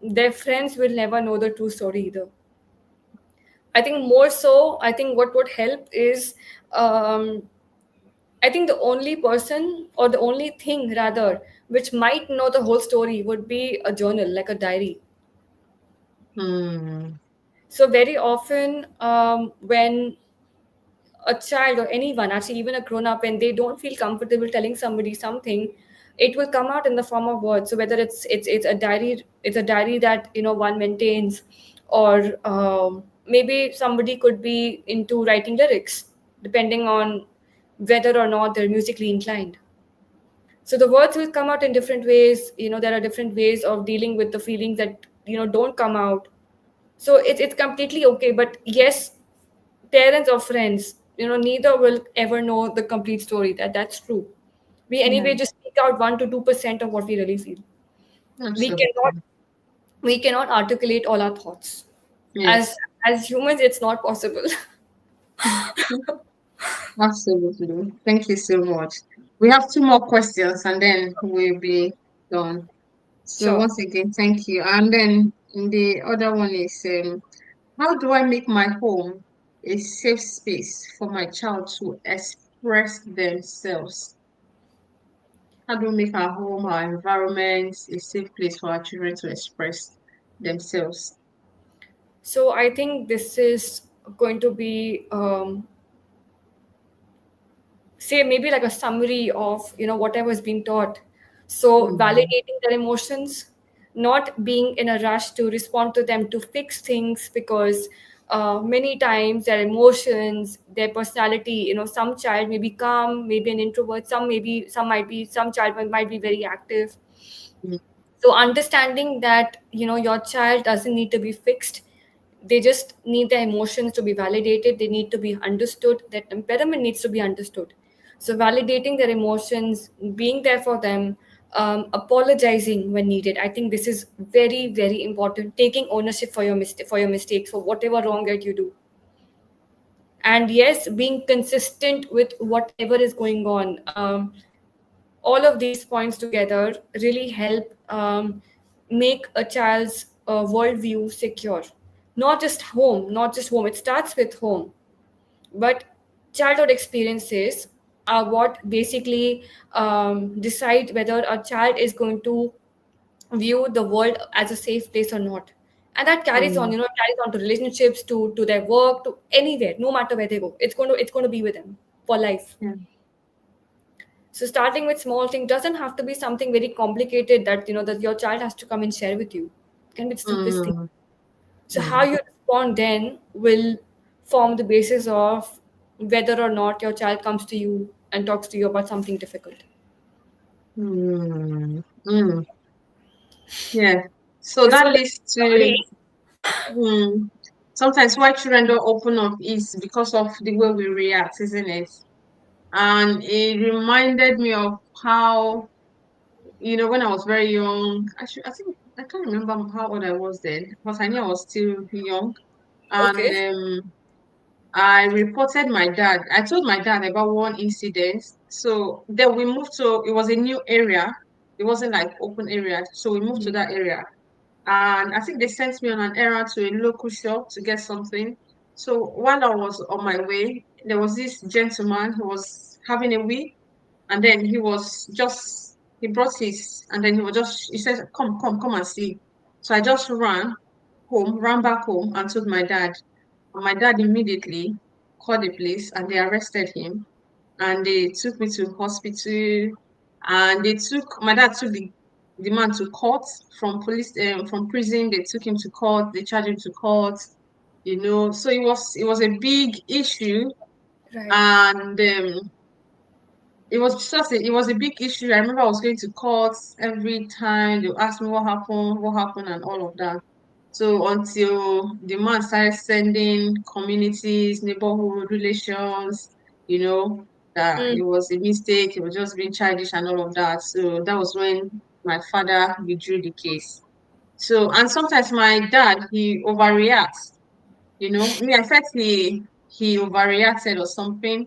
their friends will never know the true story either. I think more so, I think what would help is, um, I think the only person, or the only thing rather, which might know the whole story would be a journal, like a diary.
Mm.
So very often, when a child or anyone, actually even a grown up, when they don't feel comfortable telling somebody something, it will come out in the form of words. So whether it's a diary, it's a diary that one maintains, or maybe somebody could be into writing lyrics, depending on whether or not they're musically inclined. So the words will come out in different ways. There are different ways of dealing with the feelings that don't come out. So it's completely okay. But yes, parents or friends, neither will ever know the complete story. That's true. We
Yeah,
anyway just speak out 1 to 2% of what we really feel. We cannot
absolutely.
we cannot articulate all our thoughts. As
Yes.
as humans, it's not possible.
Absolutely. Thank you so much. We have two more questions and then we'll be done. So
Sure.
once again, thank you. And then the other one is, how do I make my home a safe space for my child to express themselves? How do we make our home, our environment a safe place for our children to express themselves?
So I think this is going to be, say, maybe like a summary of whatever is being taught. So
Mm,
validating their emotions, not being in a rush to respond to them to fix things, because many times their emotions, their personality, some child may be calm, maybe an introvert, some child might be very active.
mm,
So understanding that your child doesn't need to be fixed, they just need their emotions to be validated, they need to be understood, their temperament needs to be understood. So validating their emotions, being there for them, apologizing when needed, I think this is very very important. Taking ownership for your mistakes, for whatever wrong that you do. And yes, being consistent with whatever is going on. All of these points together really help, make a child's worldview secure. Not just home, it starts with home, but childhood experiences are what basically decide whether a child is going to view the world as a safe place or not. And that carries on,
mm,
carries on to relationships, to their work, to anywhere, no matter where they go. It's going to be with them for life.
yeah,
So starting with small thing doesn't have to be something very complicated that that your child has to come and share with you. It can be the simplest thing.
mm,
So how
mm,
you respond then will form the basis of whether or not your child comes to you and talks to you about something difficult.
mm, mm. Yeah. So that
So
leads
that's
to,
summary.
mm, sometimes why children don't open up is because of the way we react, isn't it? And it reminded me of how, when I was very young, I think I can't remember how old I was then, but I knew I was still young. And
Okay.
I reported my dad. I told my dad about one incident. So then we moved to, it was a new area. It wasn't like open area. So we moved to that area. And I think they sent me on an errand to a local shop to get something. So while I was on my way, there was this gentleman who was having a wee, and then he brought his, and then he said, come and see. So I just ran back home and told my dad. And my dad immediately called the police and they arrested him and they took me to hospital and my dad took the man to court from prison. They took him to court, they charged him to court, so it was a big issue.
Right.
And it was a big issue. I remember I was going to court every time. They would ask me what happened, and all of that. So until the man started sending communities, neighborhood relations, that
Mm.
it was a mistake, it was just being childish and all of that. So that was when my father withdrew the case. So, and sometimes my dad, he overreacts. Me, I felt he overreacted or something.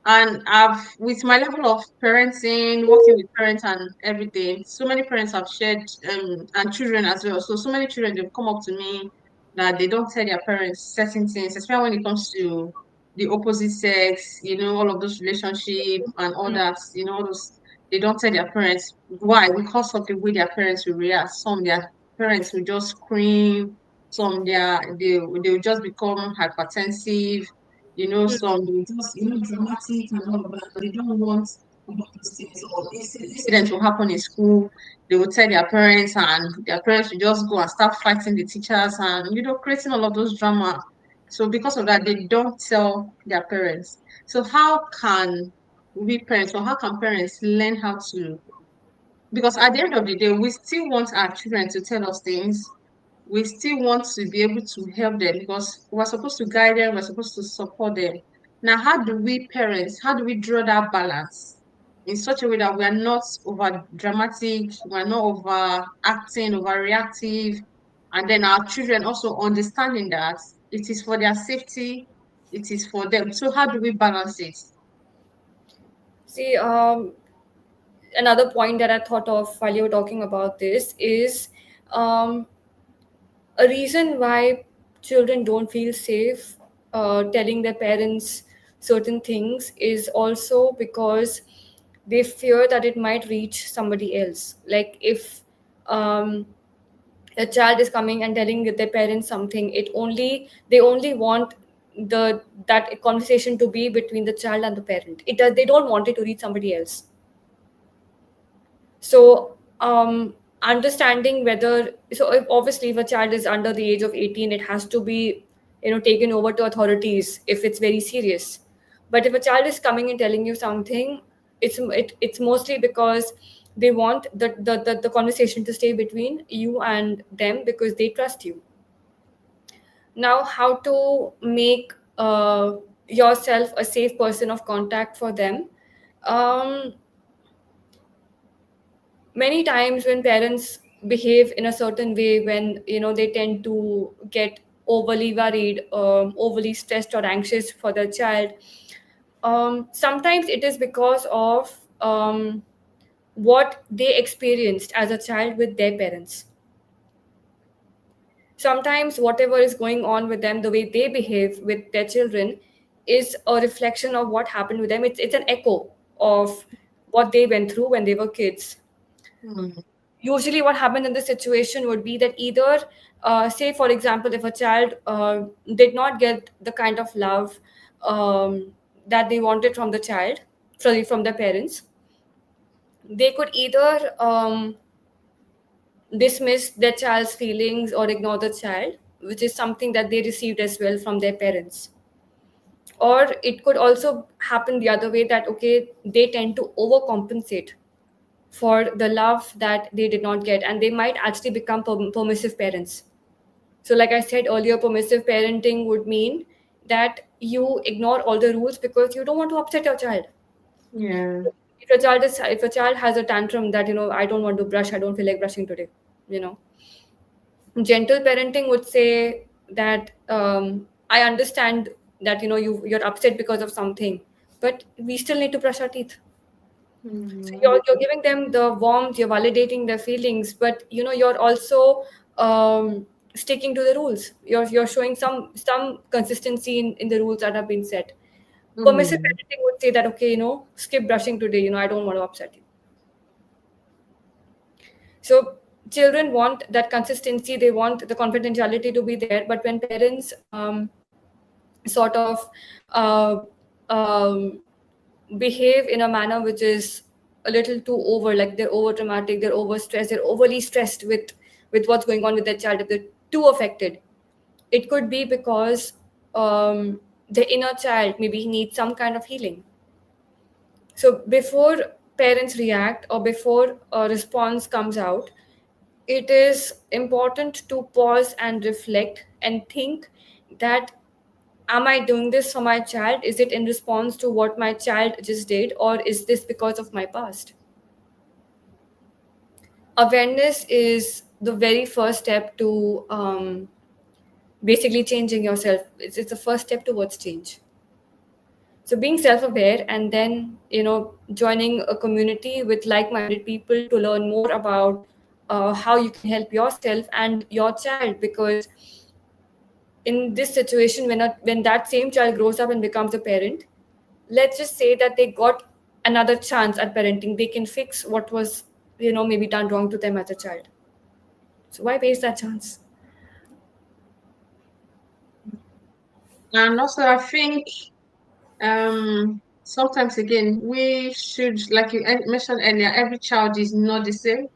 And I've, with my level of parenting, working with parents and everything, so many parents have shared, and children as well. So many children, they've come up to me that they don't tell their parents certain things, especially when it comes to the opposite sex, all of those relationship and all that, all those, they don't tell their parents. Why? Because of the way their parents will react. Some their parents will just scream, some they'll just become hypertensive, some they just, dramatic and all of that. They don't want all of those things. Or incidents will happen in school. They will tell their parents, and their parents will just go and start fighting the teachers and, creating all of those drama. So because of that, they don't tell their parents. So how can we parents, or how can parents learn how to, because at the end of the day, we still want our children to tell us things. We still want to be able to help them because we're supposed to guide them, we're supposed to support them. Now, how do we parents, how do we draw that balance in such a way that we are not over dramatic, we're not over acting, overreactive, and then our children also understanding that it is for their safety, it is for them. So how do we balance it?
See, another point that I thought of while you were talking about this is um, a reason why children don't feel safe telling their parents certain things is also because they fear that it might reach somebody else. Like if um, a child is coming and telling their parents something, they only want that conversation to be between the child and the parent. They don't want it to reach somebody else. So understanding whether, so if, obviously if a child is under the age of 18, it has to be, taken over to authorities if it's very serious. But if a child is coming and telling you something, it's mostly because they want the conversation to stay between you and them because they trust you. Now, how to make yourself a safe person of contact for them? um, Many times when parents behave in a certain way, when they tend to get overly worried, overly stressed or anxious for their child, sometimes it is because of what they experienced as a child with their parents. Sometimes whatever is going on with them, the way they behave with their children, is a reflection of what happened with them. It's an echo of what they went through when they were kids.
Mm,
Usually what happens in this situation would be that either say for example, if a child did not get the kind of love that they wanted from the child, sorry, from their parents, they could either dismiss their child's feelings or ignore the child, which is something that they received as well from their parents. Or it could also happen the other way, that okay, they tend to overcompensate for the love that they did not get, and they might actually become permissive parents. So like I said earlier, permissive parenting would mean that you ignore all the rules because you don't want to upset your child.
yeah.
If a child has a tantrum that, I don't want to brush, I don't feel like brushing today, you know gentle parenting would say that I understand that you're upset because of something, but we still need to brush our teeth. So
Mm,
you're giving them the warmth, you're validating their feelings, but you're also sticking to the rules. You're showing some consistency in the rules that have been set. Permissive
mm,
parenting would say that okay, skip brushing today. I don't want to upset you. So children want that consistency. They want the confidentiality to be there. But when parents sort of uh, um, behave in a manner which is a little too over, like they're over dramatic, they're over stressed, they're overly stressed with what's going on with their child, if they're too affected, it could be because the inner child maybe needs some kind of healing. So before parents react or before a response comes out, it is important to pause and reflect and think that, am I doing this for my child? Is it in response to what my child just did, or is this because of my past? Awareness is the very first step to basically changing yourself. It's the first step towards change. So being self-aware and then joining a community with like-minded people to learn more about how you can help yourself and your child, because in this situation, when that same child grows up and becomes a parent, let's just say that they got another chance at parenting, they can fix what was maybe done wrong to them as a child. So why waste that chance?
And also, I think sometimes again we should, like you mentioned earlier, every child is not the same.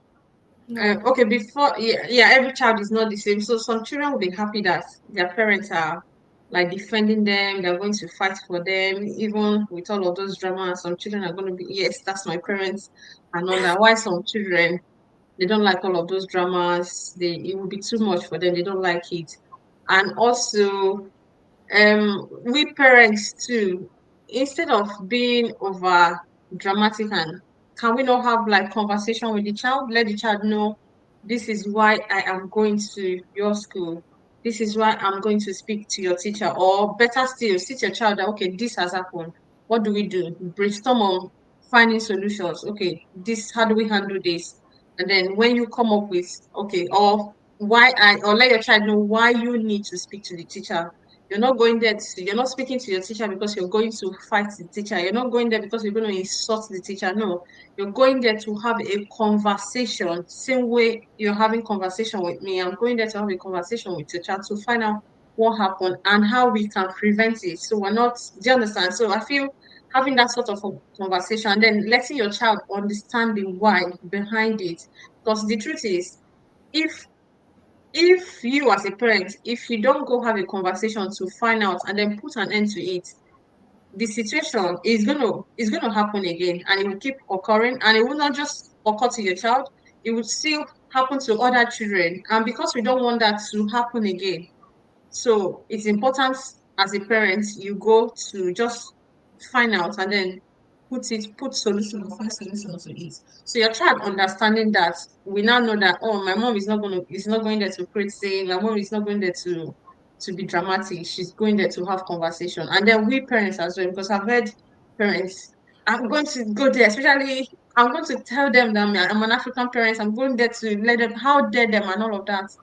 No.
Okay, before, yeah, every child is not the same. So some children will be happy that their parents are like defending them, they're going to fight for them, even with all of those drama. Some children are going to be, yes, that's my parents, and all that. Why some children, they don't like all of those dramas. It will be too much for them. They don't like it. And also, we parents too, instead of being over dramatic, and can we not have like conversation with the child, let the child know this is why I am going to your school, this is why I'm going to speak to your teacher, or better still, sit your child that, okay, this has happened, what do we do? Brainstorm on finding solutions. Okay, this, how do we handle this? And then when you come up with, okay, or let your child know why you need to speak to the teacher. You're not speaking to your teacher because you're going to fight the teacher. You're not going there because you're going to insult the teacher. No, you're going there to have a conversation. Same way you're having conversation with me, I'm going there to have a conversation with your child to find out what happened and how we can prevent it. So we're not, do you understand? So I feel having that sort of a conversation and then letting your child understand the why behind it. Because the truth is, if you as a parent, if you don't go have a conversation to find out and then put an end to it, the situation is gonna happen again, and it will keep occurring, and it will not just occur to your child, it will still happen to other children. And because we don't want that to happen again, so it's important as a parent, you go to just find out and then put solution or find solution to it. So your child understanding that, we now know that, oh, my mom is not going there to create saying, my mom is not going there to be dramatic. She's going there to have conversation. And then we parents as well, because I've heard parents, I'm going to go there, especially I'm going to tell them that I'm an African parent, I'm going there to let them, how dare them and all of that.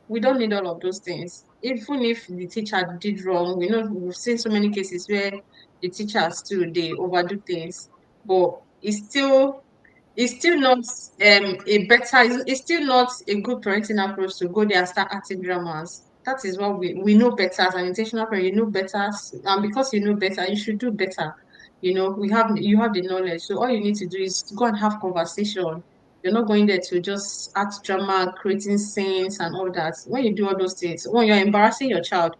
We don't need all of those things. Even if the teacher did wrong, we know we've seen so many cases where the teachers too, they overdo things, but it's still not it's still not a good parenting approach to go there and start acting dramas. That is what we know better as an intentional parent. You know better, and because you know better, you should do better. You have the knowledge, so all you need to do is go and have conversation. You're not going there to just act drama, creating scenes and all that. When you do all those things, when you're embarrassing your child,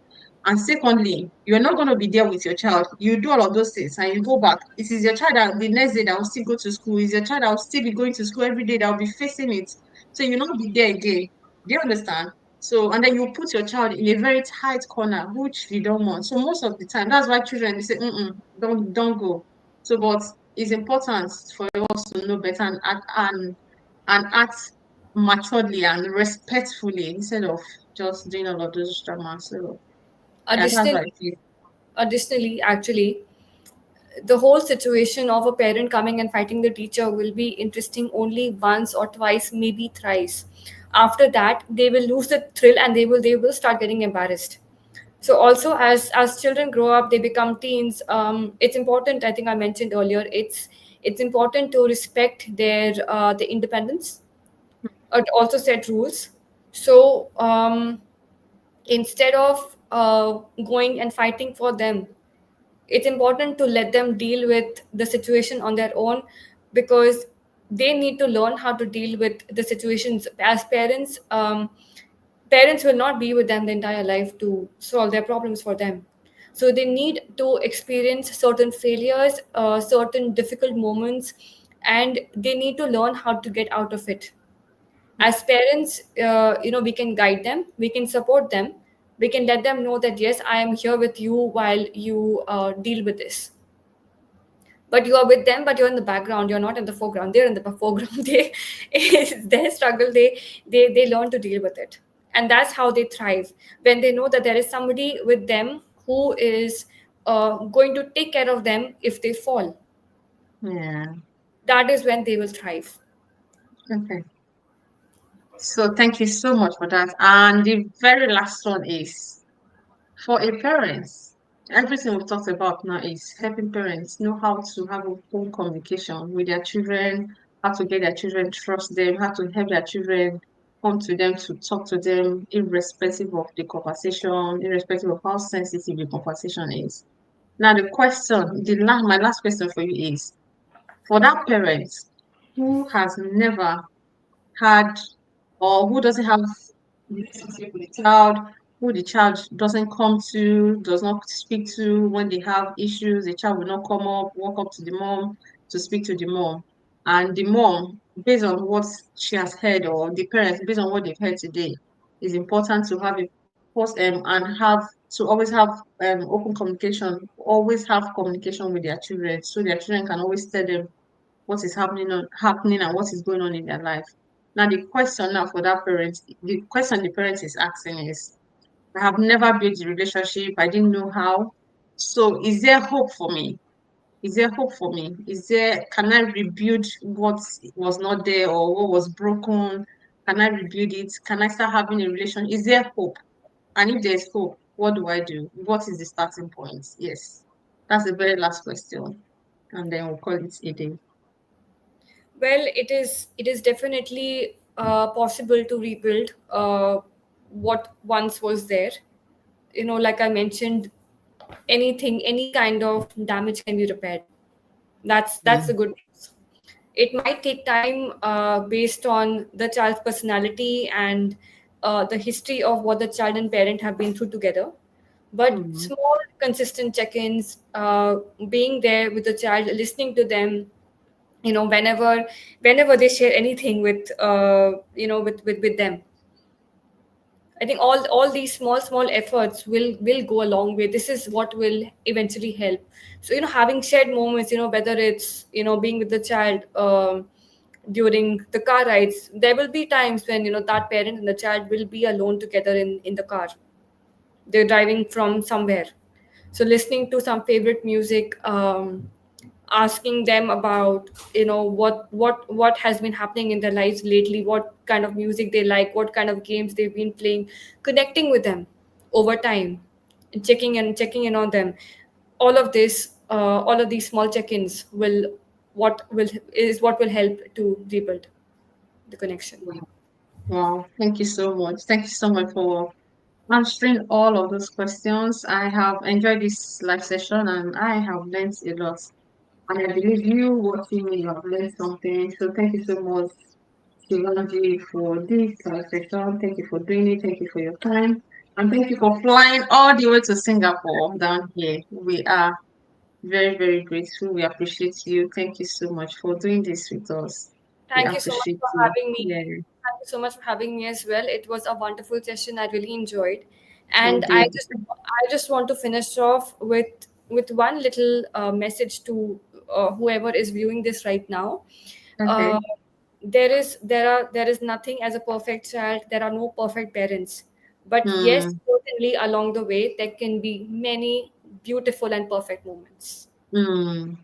and secondly, you're not going to be there with your child. You do all of those things and you go back. It is your child that the next day that will still go to school. It's your child that will still be going to school every day that will be facing it. So you'll not be there again. Do you understand? So, and then you put your child in a very tight corner, which you don't want. So most of the time, that's why children, they say, don't go. So, but it's important for us to know better and act maturely and respectfully instead of just doing all of those dramas. So, yeah, that's what I
Additionally,
feel.
actually, the whole situation of a parent coming and fighting the teacher will be interesting only once or twice, maybe thrice. After that, they will lose the thrill and they will start getting embarrassed. So also, as children grow up, they become teens. It's important. I think I mentioned earlier. It's important to respect their independence, but also set rules. So instead of going and fighting for them, it's important to let them deal with the situation on their own, because they need to learn how to deal with the situations. As parents, parents will not be with them the entire life to solve their problems for them. So they need to experience certain failures, certain difficult moments, and they need to learn how to get out of it. As parents, we can guide them, we can support them, we can let them know that yes, I am here with you while you deal with this. But you are with them, but you're in the background, you're not in the foreground, they're in the foreground. They it's their struggle, they learn to deal with it, and that's how they thrive, when they know that there is somebody with them who is going to take care of them if they fall.
Yeah.
That is when they will thrive.
Okay. So thank you so much for that. And the very last one is for a parent. Everything we've talked about now is helping parents know how to have open communication with their children, how to get their children trust them, how to help their children come to them to talk to them, irrespective of the conversation, irrespective of how sensitive the conversation is. Now, my last question for you is for that parent who has never had or who doesn't have relationship with the child, who the child doesn't come to, does not speak to when they have issues, the child will not come up, walk up to the mom to speak to the mom. And the mom, based on what she has heard, or the parents, based on what they've heard today, it's important to have a post and have to always have open communication, always have communication with their children so their children can always tell them what is happening and what is going on in their life. Now the question now for that parent, the question the parent is asking is, I have never built a relationship, I didn't know how. So is there hope for me? Is there hope for me? Can I rebuild what was not there or what was broken? Can I rebuild it? Can I start having a relation? Is there hope? And if there's hope, what do I do? What is the starting point? Yes. That's the very last question. And then we'll call it a day.
Well, it is definitely possible to rebuild what once was there. Like I mentioned, any kind of damage can be repaired. That's the
Mm.
good news. It might take time based on the child's personality and the history of what the child and parent have been through together. But
Mm.
small, consistent check-ins, being there with the child, listening to them, whenever they share anything with them. I think all these small efforts will go a long way. This is what will eventually help. So having shared moments, whether it's being with the child during the car rides, there will be times when that parent and the child will be alone together in the car. They're driving from somewhere, so listening to some favorite music, asking them about what has been happening in their lives lately, what kind of music they like, what kind of games they've been playing, connecting with them over time, and checking in on them. All of these small check-ins what will help to rebuild the connection.
Wow, thank you so much. Thank you so much for answering all of those questions. I have enjoyed this live session and I have learned a lot. And I believe you watching me, you have learned something. So thank you so much, Shivanji, for this live session. Thank you for doing it. Thank you for your time. And thank you for flying all the way to Singapore down here. We are very, very grateful. We appreciate you. Thank you so much for doing this with us. We
Thank you so much
appreciate
for
you.
having me.
Yeah,
Thank you so much for having me as well. It was a wonderful session. I really enjoyed, and I
indeed.
just I just want to finish off with one little message to whoever is viewing this right now.
Okay.
Uh, there is nothing as a perfect child. There are no perfect parents, but yes,
Hmm.
certainly along the way there can be many beautiful and perfect moments.
Hmm.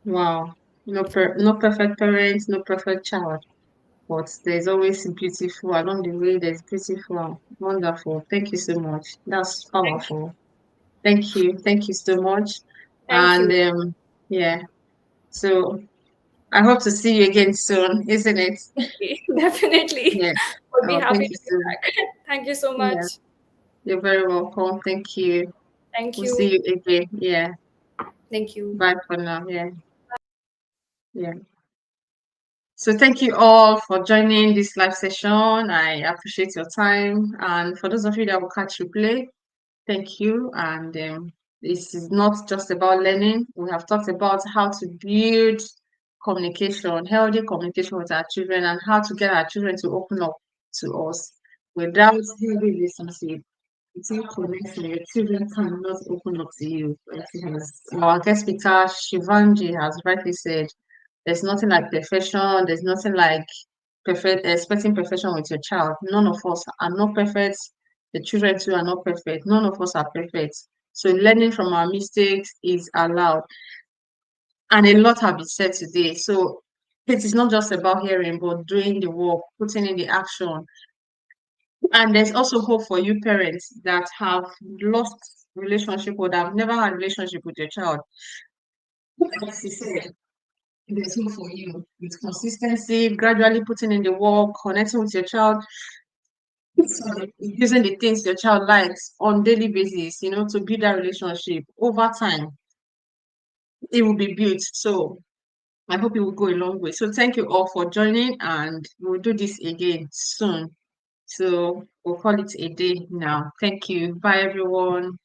Wow. No perfect parents, no perfect child. But there's always beautiful along the way. There's beautiful. Wonderful. Thank you so much. That's
Thank you.
powerful. Thank you. Thank you so much.
Thank
And
you.
yeah. So I hope to see you again soon, isn't it?
Definitely.
Yeah.
Would be
Oh,
happy
thank you
to be
so.
back. Thank you so
Yeah.
much.
You're very welcome. Thank you.
Thank
We'll see
you.
you again. Yeah.
Thank you.
Bye for now. Yeah. Yeah. So thank you all for joining this live session. I appreciate your time. And for those of you that will catch replay, thank you. And this is not just about learning. We have talked about how to build communication, healthy communication with our children, and how to get our children to open up to us without healthy relationship. Without connection, your children cannot open up to you. As our guest speaker Shivanji has rightly said, there's nothing like perfection. There's nothing like expecting perfection with your child. None of us are not perfect. The children too are not perfect. None of us are perfect. So learning from our mistakes is allowed. And a lot have been said today. So it is not just about hearing, but doing the work, putting in the action. And there's also hope for you parents that have lost relationship or that have never had relationship with your child. As you said, there's hope for you with consistency, gradually putting in the work, connecting with your child, using the things your child likes on daily basis, to build that relationship over time. It will be built. So I hope it will go a long way. So thank you all for joining, and we'll do this again soon. So we'll call it a day now. Thank you. Bye, everyone.